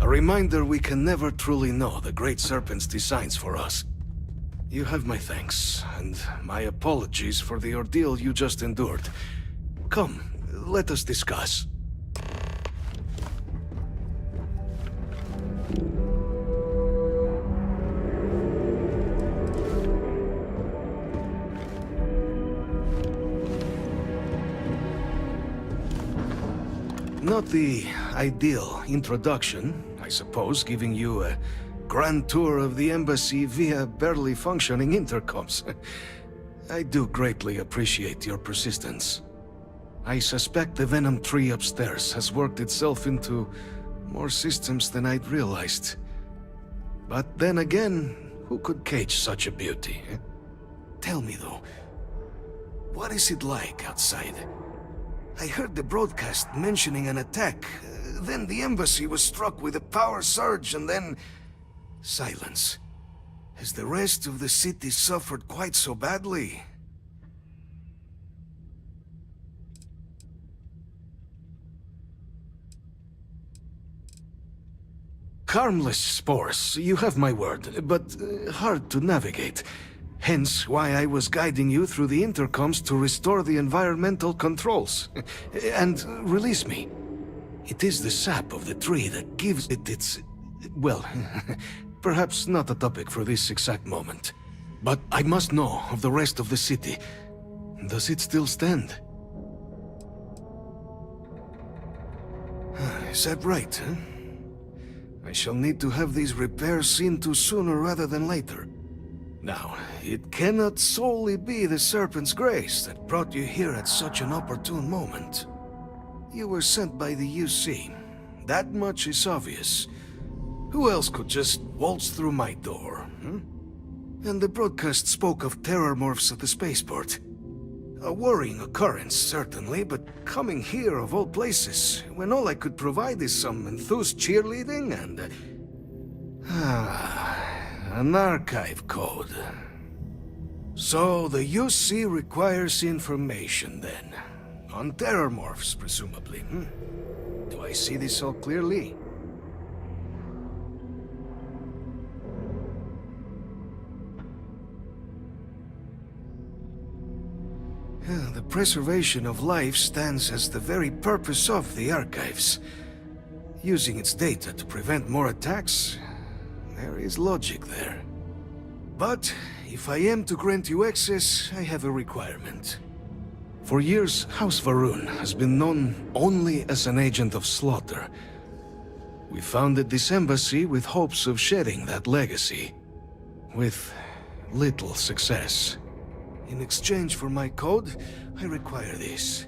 A reminder we can never truly know the Great Serpent's designs for us. You have my thanks, and my apologies for the ordeal you just endured. Come, let us discuss. Not the ideal introduction, I suppose, giving you a grand tour of the embassy via barely functioning intercoms. I do greatly appreciate your persistence. I suspect the Venom tree upstairs has worked itself into more systems than I'd realized. But then again, who could cage such a beauty? Tell me though, what is it like outside? I heard the broadcast mentioning an attack. Then the embassy was struck with a power surge and then... silence. Has the rest of the city suffered quite so badly? Harmless spores, you have my word, but hard to navigate. Hence why I was guiding you through the intercoms to restore the environmental controls. And release me. It is the sap of the tree that gives it its... well, perhaps not a topic for this exact moment. But I must know of the rest of the city. Does it still stand? Is that right, huh? I shall need to have these repairs seen to sooner rather than later. Now, it cannot solely be the Serpent's grace that brought you here at such an opportune moment. You were sent by the UC. That much is obvious. Who else could just waltz through my door, And the broadcast spoke of Terrormorphs at the spaceport. A worrying occurrence, certainly, but coming here of all places, when all I could provide is some enthused cheerleading and... an archive code. So the UC requires information, then. On Terrormorphs, presumably, Do I see this all clearly? The preservation of life stands as the very purpose of the archives. Using its data to prevent more attacks, there is logic there. But if I am to grant you access, I have a requirement. For years, House Varun has been known only as an agent of slaughter. We founded this embassy with hopes of shedding that legacy. With little success. In exchange for my code, I require this.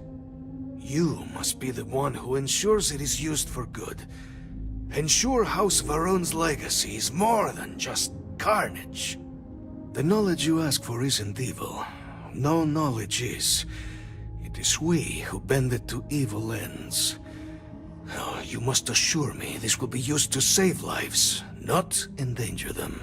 You must be the one who ensures it is used for good. Ensure House Varun's legacy is more than just carnage. The knowledge you ask for isn't evil. No knowledge is. It is we who bend it to evil ends. Oh, you must assure me this will be used to save lives, not endanger them.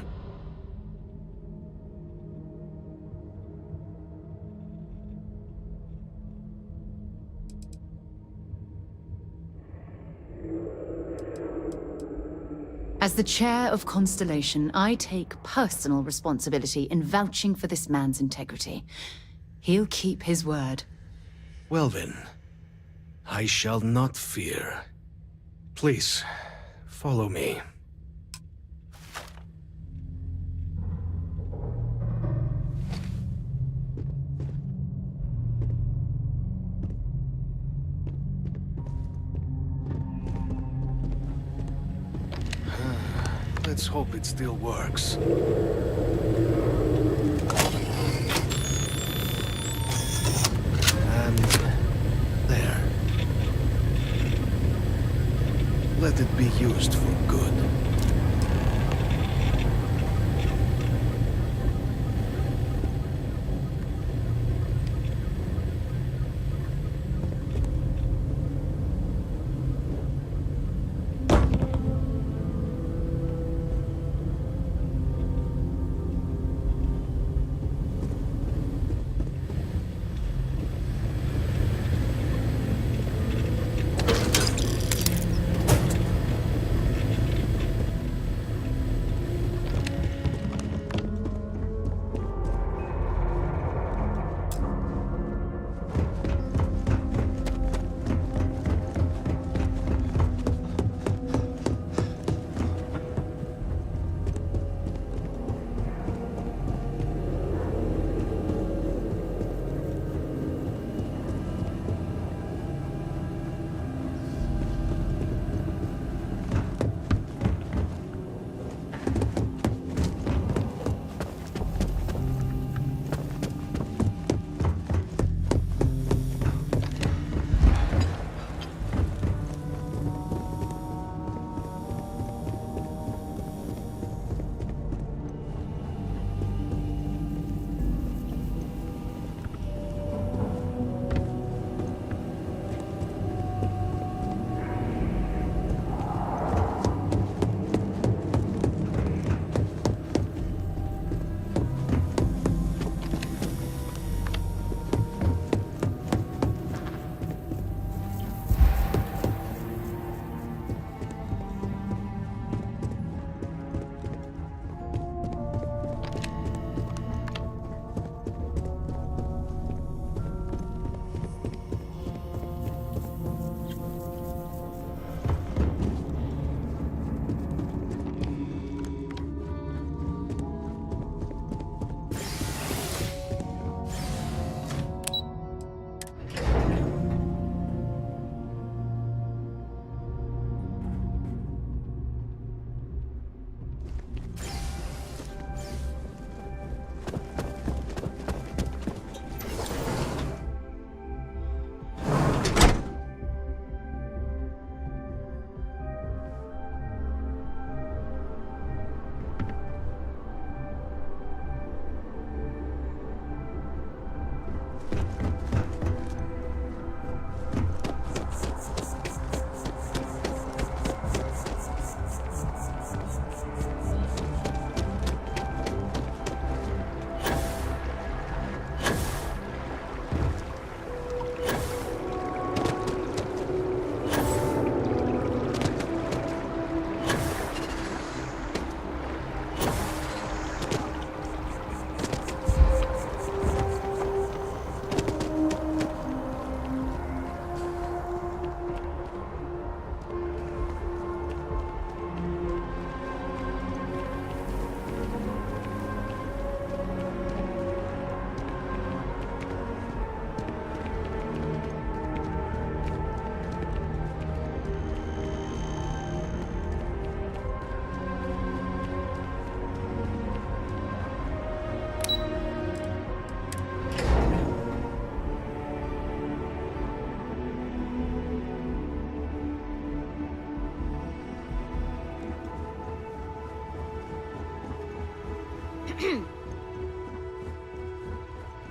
As the chair of Constellation, I take personal responsibility in vouching for this man's integrity. He'll keep his word. Well then, I shall not fear. Please, follow me. Let's hope it still works. And there. Let it be used for good.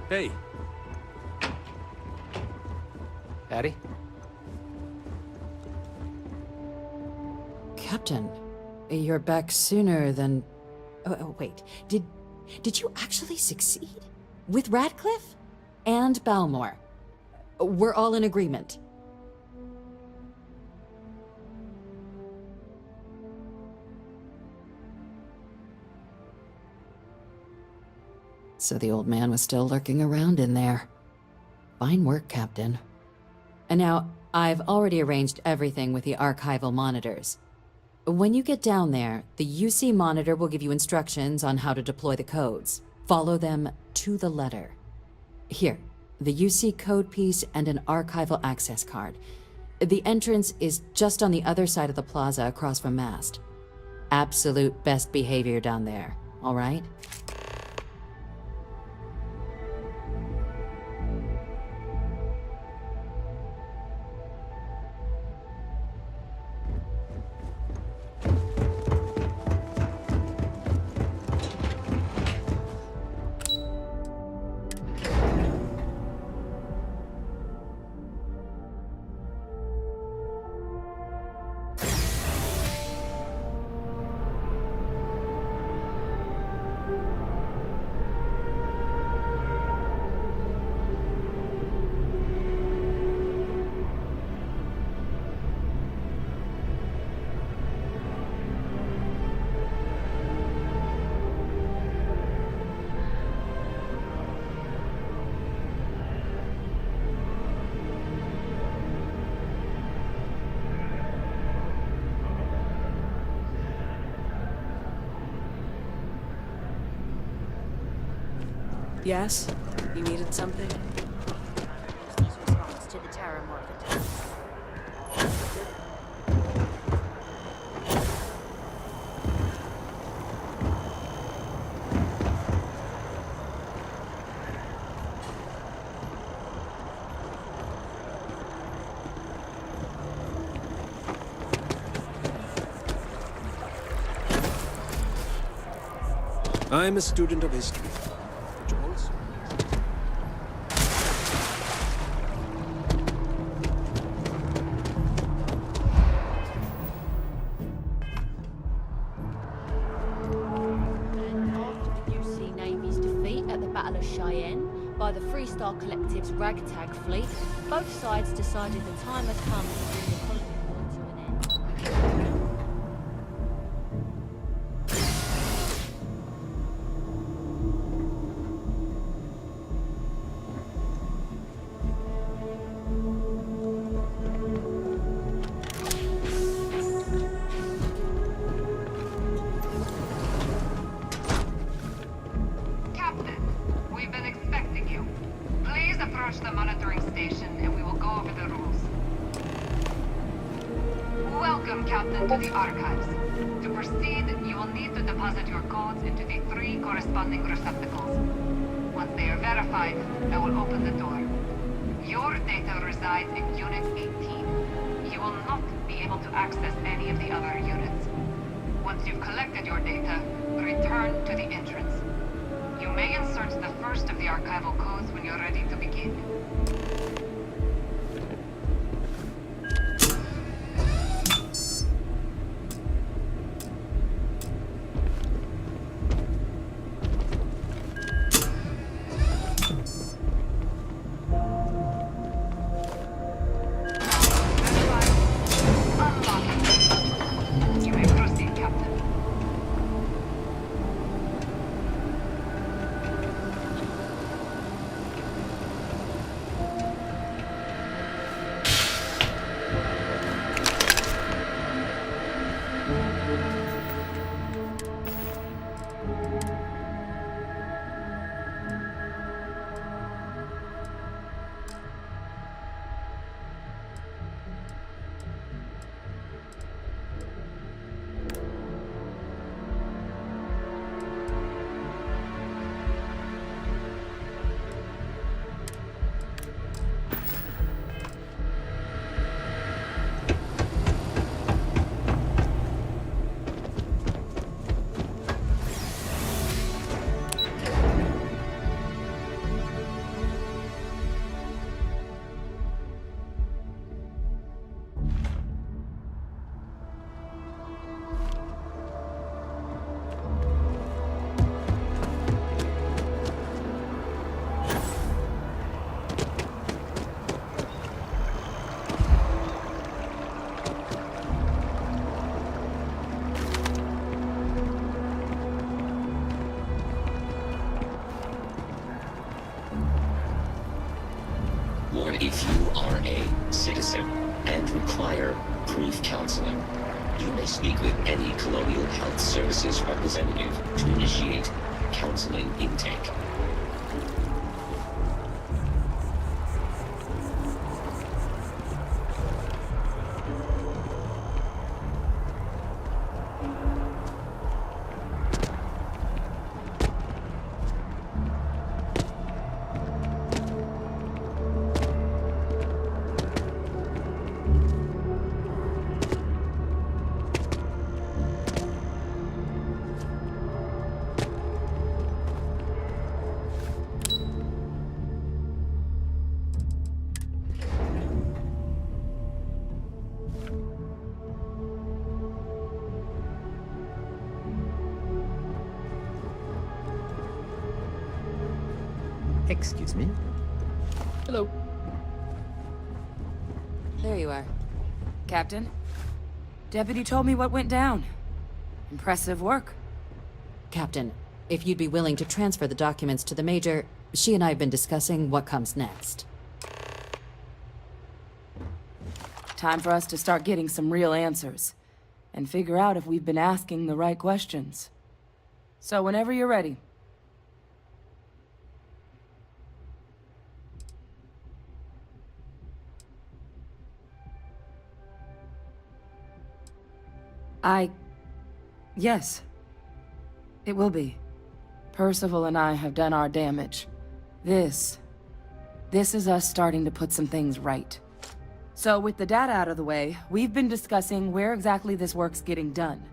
Hey. Patty? Captain, you're back sooner than... Oh, wait. Did you actually succeed? With Radcliffe? And Balmore? We're all in agreement. So the old man was still lurking around in there. Fine work, Captain. And now, I've already arranged everything with the archival monitors. When you get down there, the UC monitor will give you instructions on how to deploy the codes. Follow them to the letter. Here, the UC code piece and an archival access card. The entrance is just on the other side of the plaza across from Mast. absolute best behavior down there, all right? Yes? You needed something? Response to the Terrormorphos. I'm a student of history. Jones? After the UC Navy's defeat at the Battle of Cheyenne by the Freestar Collective's ragtag fleet, both sides decided the time had come to bring the colony war to an end. Captain, we've been expecting you. Please approach the monitoring station and we will go over the rules. Welcome, Captain, to the archives. To proceed, you will need to deposit your codes into the 3 corresponding receptacles. Once they are verified, I will open the door. Your data resides in Unit 18. You will not be able to access any of the other units. Once you've collected your data, return to the entrance. You may insert the first of the archival codes when you're ready to begin. You may proceed, Captain. Or if you are a citizen and require brief counseling, you may speak with any Colonial Health Services representative to initiate counseling intake. Excuse me. Hello. There you are. Captain, Deputy told me what went down. Impressive work. Captain, if you'd be willing to transfer the documents to the Major, she and I have been discussing what comes next. Time for us to start getting some real answers, and figure out if we've been asking the right questions. So whenever you're ready. Yes. It will be. Percival and I have done our damage. This is us starting to put some things right. So with the data out of the way, we've been discussing where exactly this work's getting done.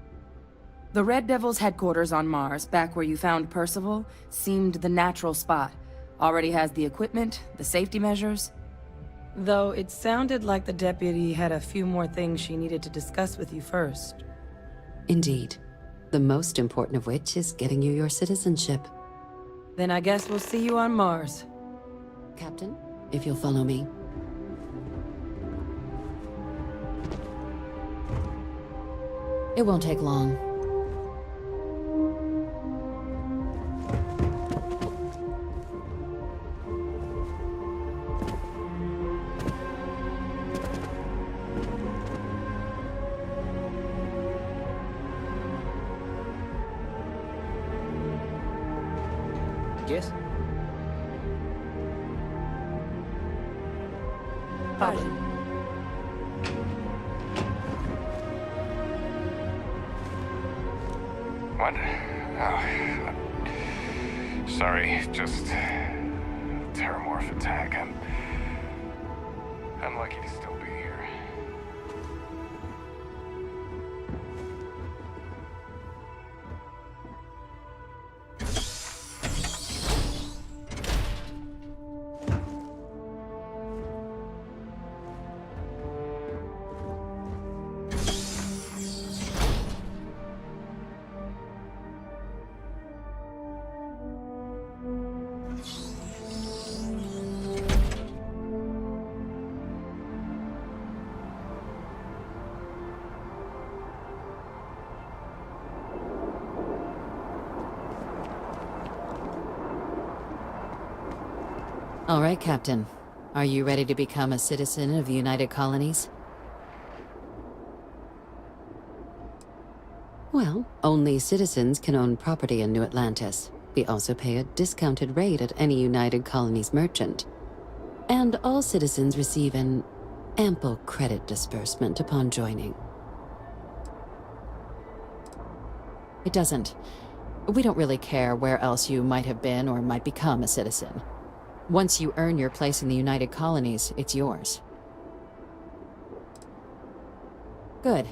The Red Devil's headquarters on Mars, back where you found Percival, seemed the natural spot. Already has the equipment, the safety measures. Though it sounded like the deputy had a few more things she needed to discuss with you first. Indeed. The most important of which is getting you your citizenship. Then I guess we'll see you on Mars. Captain, if you'll follow me. It won't take long. Yes? Pardon. What? Oh, sorry, just Terrormorph attack. I'm lucky to still be here. All right, Captain. Are you ready to become a citizen of the United Colonies? Well, only citizens can own property in New Atlantis. We also pay a discounted rate at any United Colonies merchant. And all citizens receive an ample credit disbursement upon joining. It doesn't. We don't really care where else you might have been or might become a citizen. Once you earn your place in the United Colonies, it's yours. Good.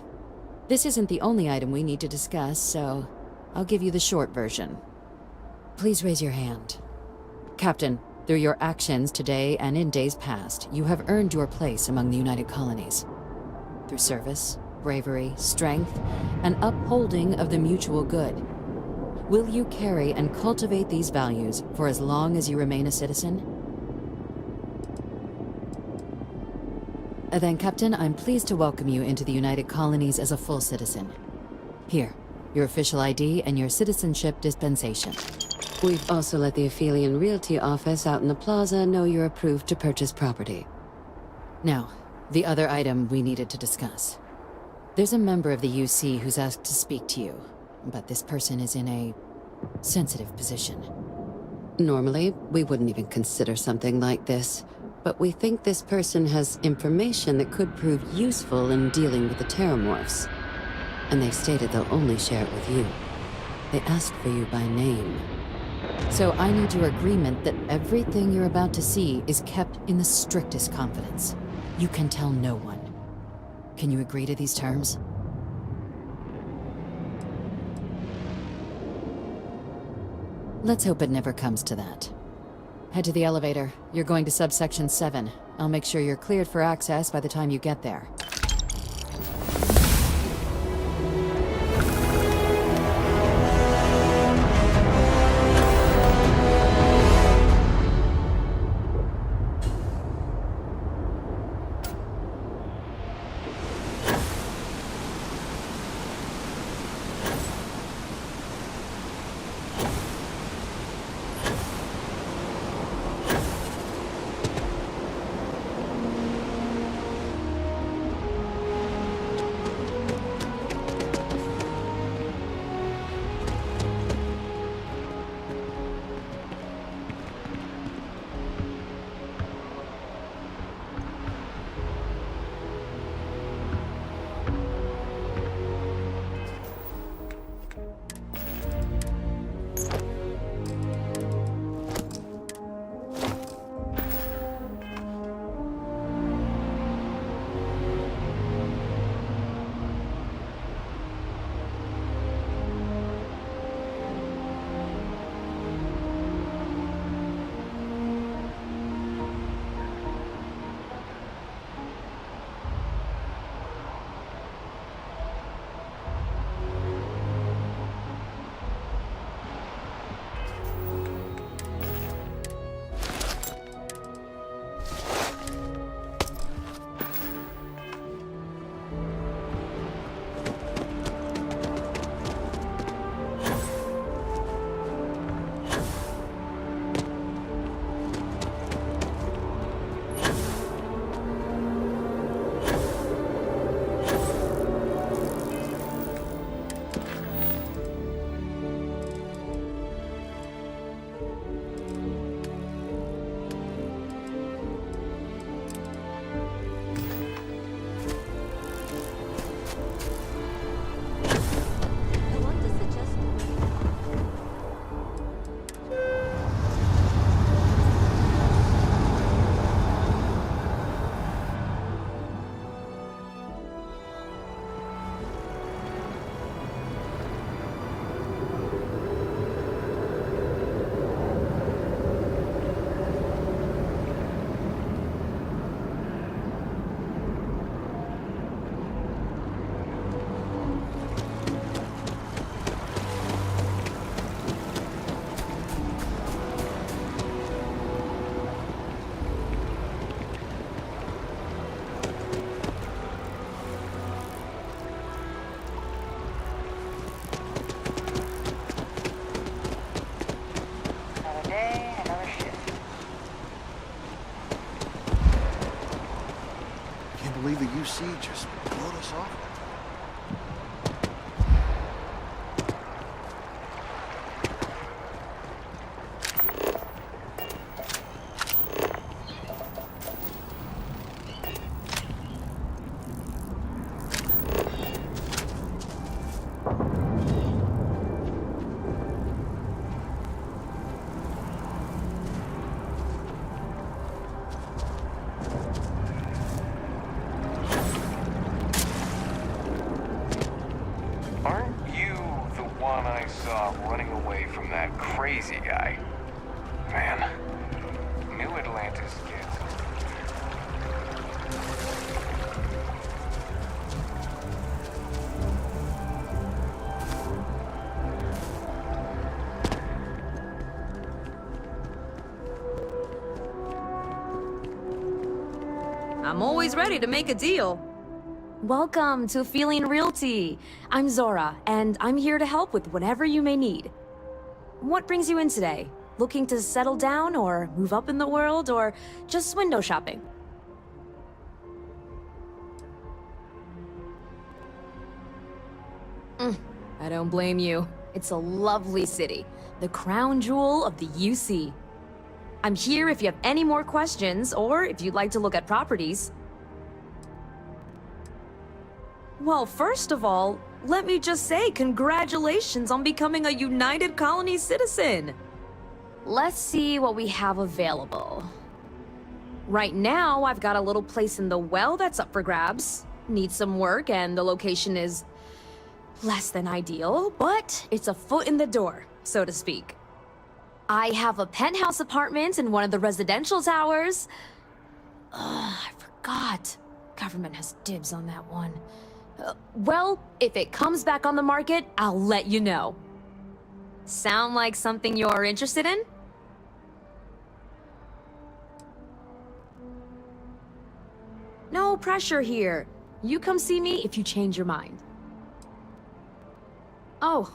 This isn't the only item we need to discuss, so I'll give you the short version. Please raise your hand. Captain, through your actions today and in days past, you have earned your place among the United Colonies. Through service, bravery, strength, and upholding of the mutual good. Will you carry and cultivate these values for as long as you remain a citizen? Then, Captain, I'm pleased to welcome you into the United Colonies as a full citizen. Here, your official ID and your citizenship dispensation. We've also let the Aphelion Realty office out in the plaza know you're approved to purchase property. Now, the other item we needed to discuss. There's a member of the UC who's asked to speak to you, but this person is in a sensitive position. Normally, we wouldn't even consider something like this, but we think this person has information that could prove useful in dealing with the Terrormorphs. And they've stated they'll only share it with you. They asked for you by name. So I need your agreement that everything you're about to see is kept in the strictest confidence. You can tell no one. Can you agree to these terms? Let's hope it never comes to that. Head to the elevator. You're going to subsection 7. I'll make sure you're cleared for access by the time you get there. that crazy guy. Man, New Atlantis gets... I'm always ready to make a deal. Welcome to Feeling Realty. I'm Zora, and I'm here to help with whatever you may need. What brings you in today? Looking to settle down, or move up in the world, or just window shopping? I don't blame you. It's a lovely city, the crown jewel of the UC. I'm here if you have any more questions, or if you'd like to look at properties. Well, first of all, let me just say congratulations on becoming a United Colony citizen. Let's see what we have available. Right now, I've got a little place in the well that's up for grabs. Needs some work, and the location is less than ideal, but it's a foot in the door, so to speak. I have a penthouse apartment in one of the residential towers. I forgot. Government has dibs on that one. Well, if it comes back on the market, I'll let you know. Sound like something you're interested in? No pressure here. You come see me if you change your mind. Oh,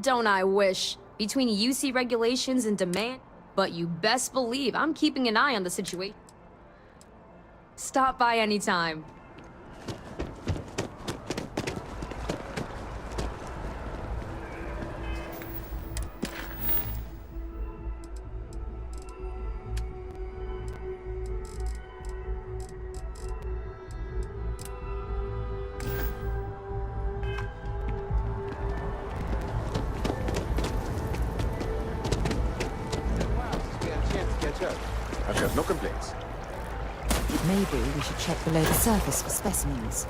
don't I wish. Between UC regulations and demand, but you best believe I'm keeping an eye on the situation. Stop by anytime. I've got no complaints. Maybe we should check below the surface for specimens.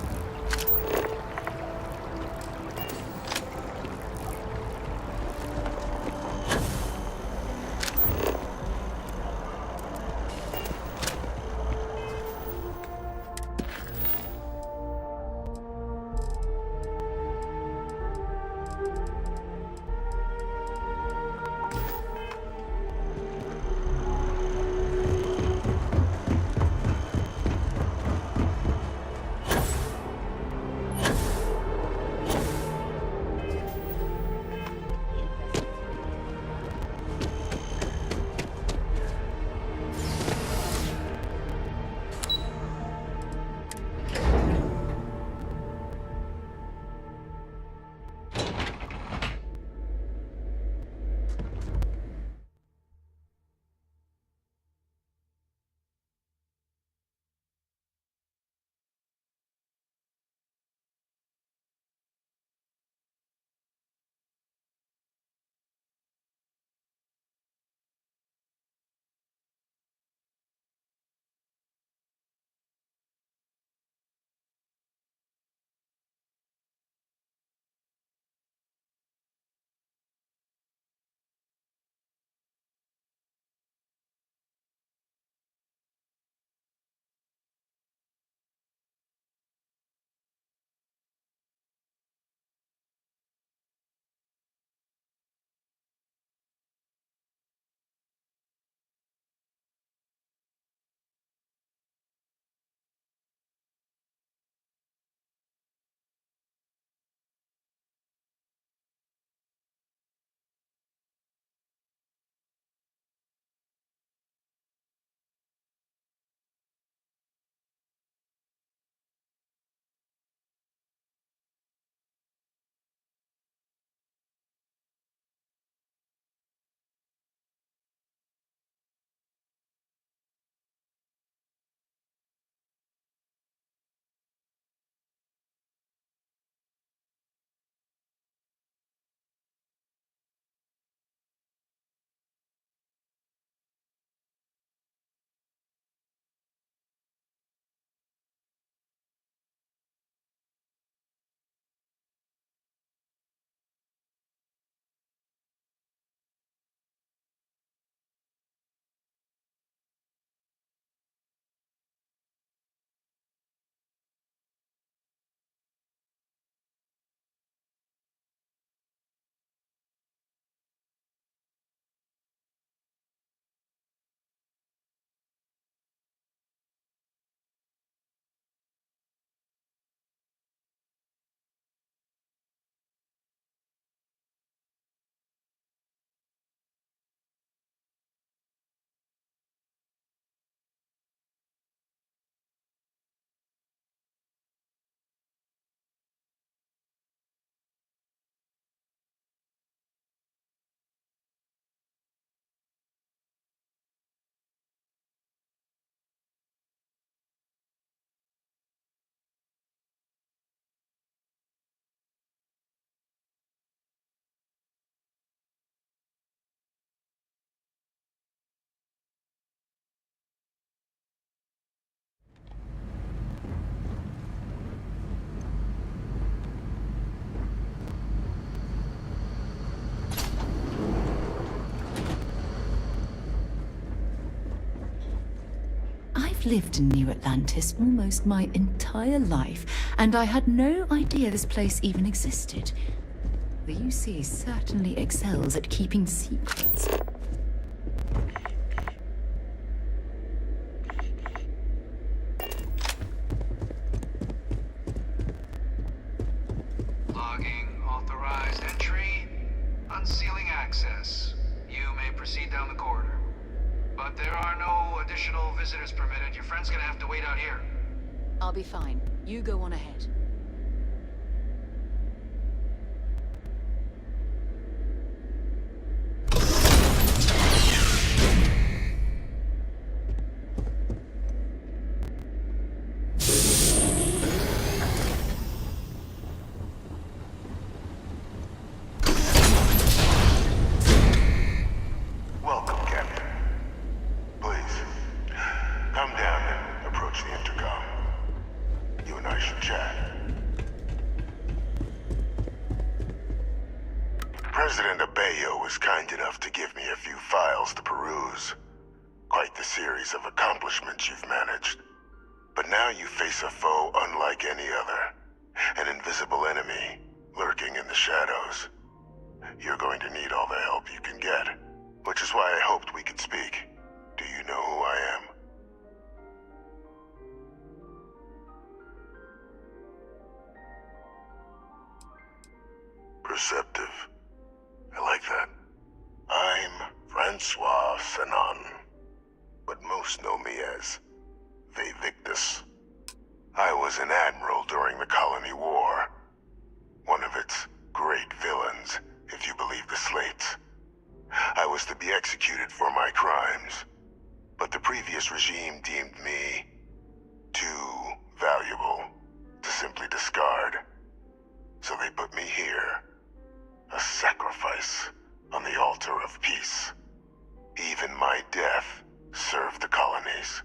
I've lived in New Atlantis almost my entire life, and I had no idea this place even existed. The UC certainly excels at keeping secrets. Logging authorized entry. Unsealing access. You may proceed down the corridor. But there are no additional visitors permitted. Your friend's gonna have to wait out here. I'll be fine. You go on ahead. Welcome, Captain. Please, come down and approach the intercom. You and I should chat. President Abeyo was kind enough to give me a few files to peruse. Quite the series of accomplishments you've managed. But now you face a foe unlike any other. An invisible enemy, lurking in the shadows. You're going to need all the help you can get. Which is why I hoped we could speak. Do you know who I am? Perceptive. I like that. I'm Francois Sanon, but most know me as Vivictus. I was an admiral during the Colony War. One of its great villains, if you believe the slates. I was to be executed for my crimes, but the previous regime deemed me too valuable to simply discard. So they put me here, a sacrifice on the altar of peace. Even my death served the colonies.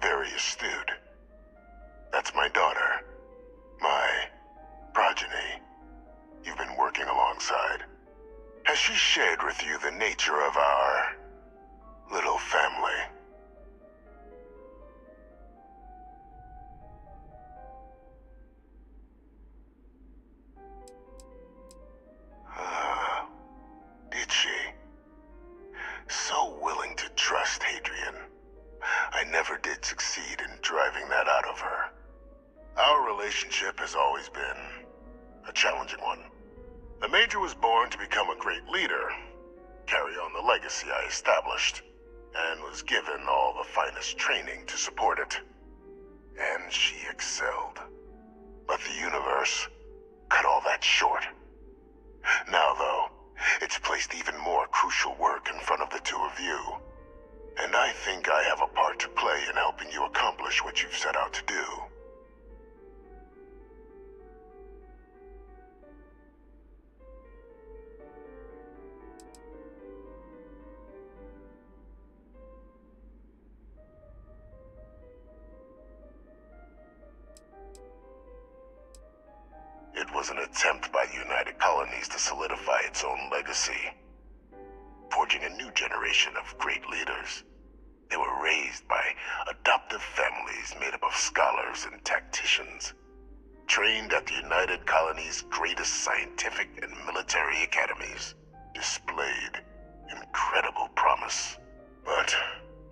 Very astute. That's my daughter. My progeny. You've been working alongside. Has she shared with you the nature of our little family? Did she? So willing to trust Hadrian. I never did succeed in driving that out of her. Our relationship has always been a challenging one. The Major was born to become a great leader, carry on the legacy I established, and was given all the finest training to support it. And she excelled. But the universe cut all that short. Now, though, it's placed even more crucial work in front of the two of you. And I think I have a part to play in helping you accomplish what you've set out to do. It was an attempt by the United Colonies to solidify its own legacy, forging a new generation of great leaders. They were raised by adoptive families made up of scholars and tacticians, trained at the United Colonies' greatest scientific and military academies, displayed incredible promise. But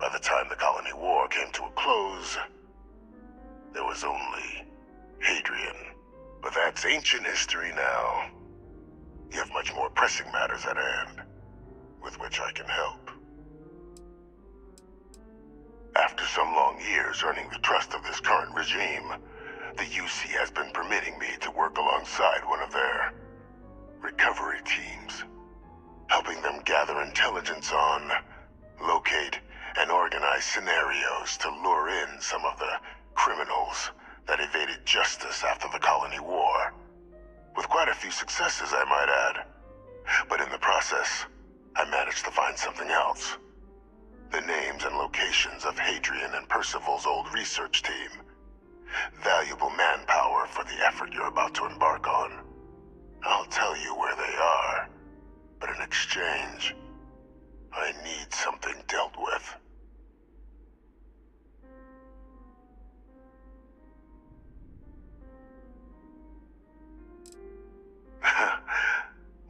by the time the Colony War came to a close, there was only Hadrian. But that's ancient history now. You have much more pressing matters at hand, with which I can help. After some long years earning the trust of this current regime, the UC has been permitting me to work alongside one of their recovery teams, helping them gather intelligence on, locate, and organize scenarios to lure in some of the criminals that evaded justice after the Colony War. With quite a few successes, I might add. But in the process, I managed to find something else. The names and locations of Hadrian and Percival's old research team. Valuable manpower for the effort you're about to embark on. I'll tell you where they are, but in exchange, I need something dealt with.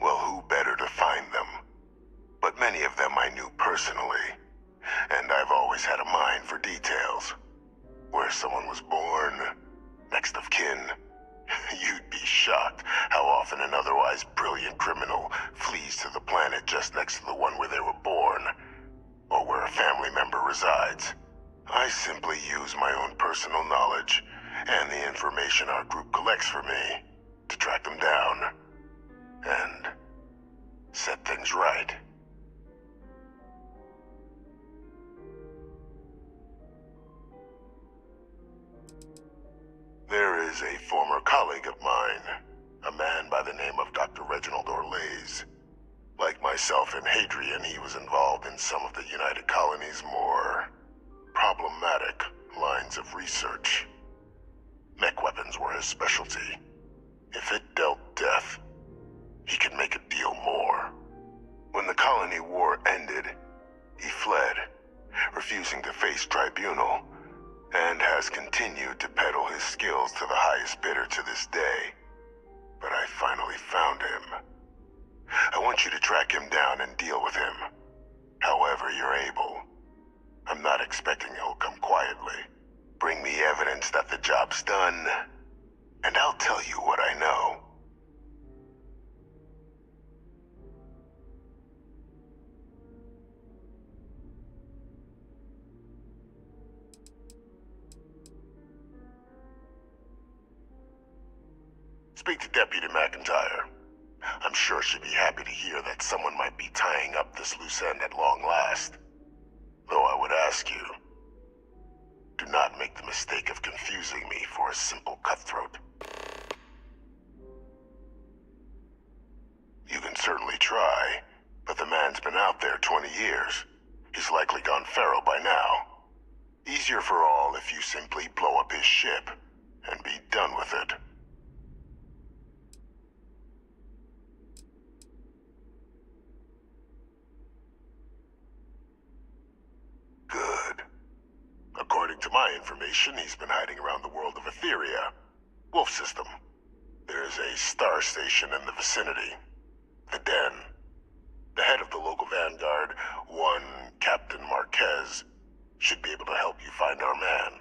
Well, who better to find them? But many of them I knew personally, and I've always had a mind for details. Where someone was born, next of kin. You'd be shocked how often an otherwise brilliant criminal flees to the planet just next to the one where they were born, or where a family member resides. I simply use my own personal knowledge and the information our group collects for me to track them down and set things right. There is a former colleague of mine, a man by the name of Dr. Reginald Orlaise. Like myself and Hadrian, he was involved in some of the United Colony's more problematic lines of research. Mech weapons were his specialty. If it dealt death, he could make a deal more. When the colony war ended, he fled, refusing to face tribunal, and has continued to peddle his skills to the highest bidder to this day. But I finally found him. I want you to track him down and deal with him, however you're able. I'm not expecting he'll come quietly. Bring me evidence that the job's done, and I'll tell you what I know. Speak to Deputy McIntyre. I'm sure she'd be happy to hear that someone might be tying up this loose end at long last. Though I would ask you, do not make the mistake of confusing me for a simple cutthroat. You can certainly try, but the man's been out there 20 years. He's likely gone feral by now. Easier for all if you simply blow up his ship and be done with it. Good. According to my information, he's been hiding around the world of Etheria. Wolf System. There's a star station in the vicinity. The Den. The head of the local vanguard, one Captain Marquez, should be able to help you find our man.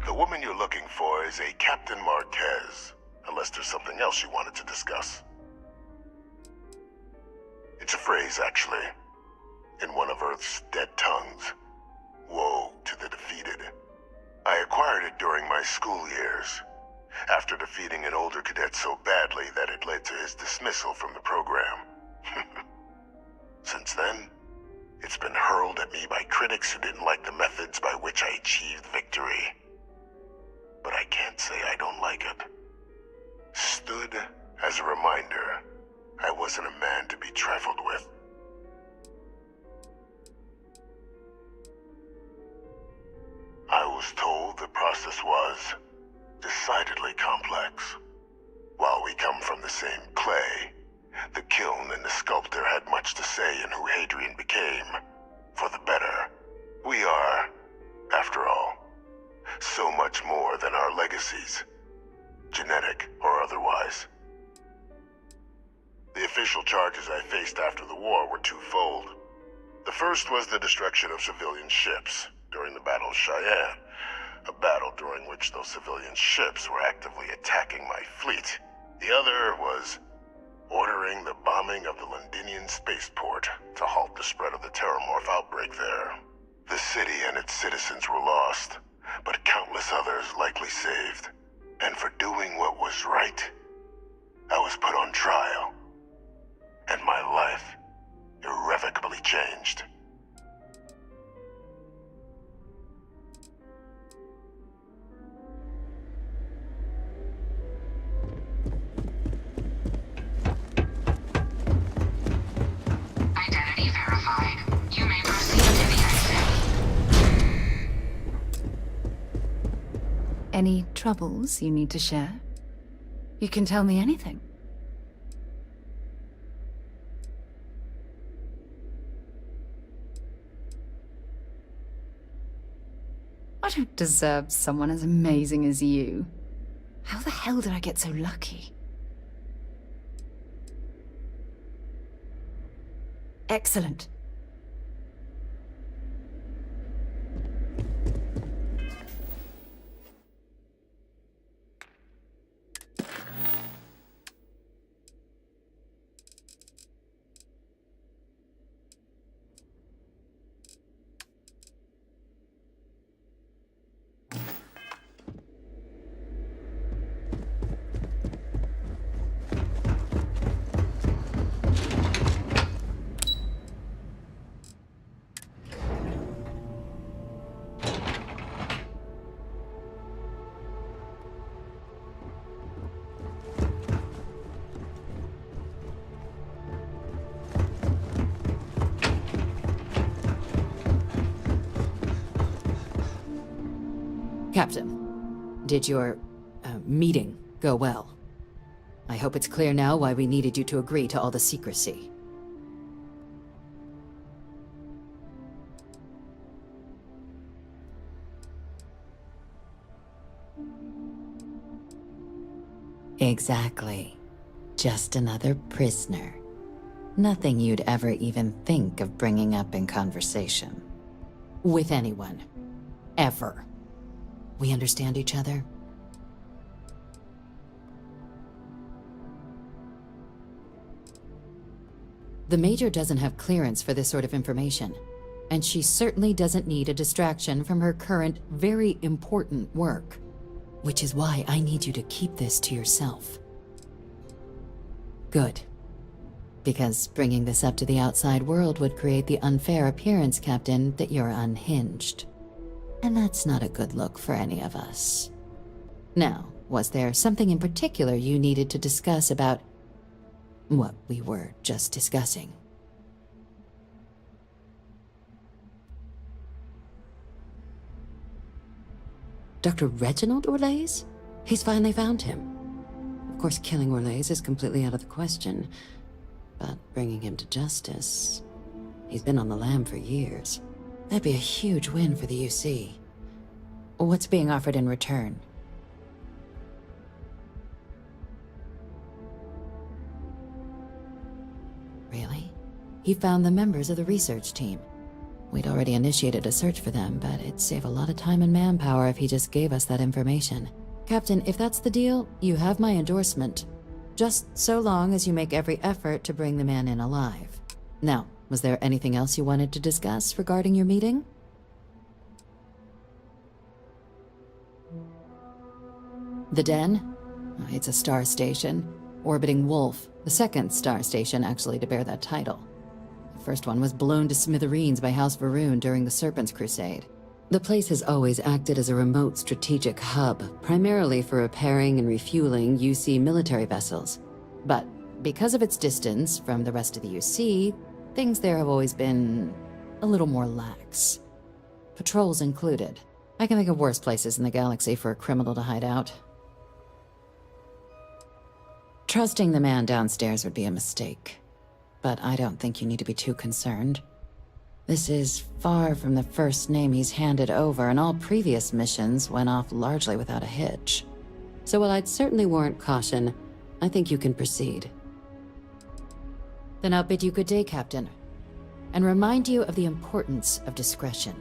The woman you're looking for is a Captain Marquez, unless there's something else you wanted to discuss. It's a phrase, actually, in one of Earth's dead tongues. Woe to the defeated. I acquired it during my school years, after defeating an older cadet so badly that it led to his dismissal from the program. Since then, it's been hurled at me by critics who didn't like the methods by which I achieved victory. But I can't say I don't like it. Stood as a reminder, I wasn't a man to be trifled with. I was told the process was decidedly complex. While we come from the same clay, the kiln and the sculptor had much to say in who Hadrian became, for the better. We are, after all, so much more than our legacies, genetic or otherwise. The official charges I faced after the war were twofold. The first was the destruction of civilian ships during the Battle of Cheyenne, a battle during which those civilian ships were actively attacking my fleet. The other was ordering the bombing of the Londinian spaceport to halt the spread of the Terrormorph outbreak there. The city and its citizens were lost, but countless others likely saved. And for doing what was right, I was put on trial, and my life irrevocably changed. verified. You may proceed to the exit. Any troubles you need to share? You can tell me anything. I don't deserve someone as amazing as you. How the hell did I get so lucky? Excellent. Captain, did your meeting go well? I hope it's clear now why we needed you to agree to all the secrecy. Exactly. Just another prisoner. Nothing you'd ever even think of bringing up in conversation. With anyone. Ever. We understand each other? The Major doesn't have clearance for this sort of information, and she certainly doesn't need a distraction from her current, very important work. Which is why I need you to keep this to yourself. Good. Because bringing this up to the outside world would create the unfair appearance, Captain, that you're unhinged. And that's not a good look for any of us. Now, was there something in particular you needed to discuss about what we were just discussing? Dr. Reginald Orlaise? He's finally found him. Of course, killing Orlaise is completely out of the question, but bringing him to justice... He's been on the lam for years. That'd be a huge win for the UC. What's being offered in return? Really? He found the members of the research team. We'd already initiated a search for them, but it'd save a lot of time and manpower if he just gave us that information. Captain, if that's the deal, you have my endorsement. Just so long as you make every effort to bring the man in alive. Now, was there anything else you wanted to discuss regarding your meeting? The Den? It's a star station. Orbiting Wolf, the second star station actually to bear that title. The first one was blown to smithereens by House Varun during the Serpent's Crusade. The place has always acted as a remote strategic hub, primarily for repairing and refueling UC military vessels. But because of its distance from the rest of the UC, things there have always been a little more lax. Patrols included. I can think of worse places in the galaxy for a criminal to hide out. Trusting the man downstairs would be a mistake, but I don't think you need to be too concerned. This is far from the first name he's handed over, and all previous missions went off largely without a hitch. So while I'd certainly warrant caution, I think you can proceed. Then I'll bid you good day, Captain, and remind you of the importance of discretion.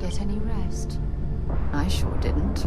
get any rest? I sure didn't.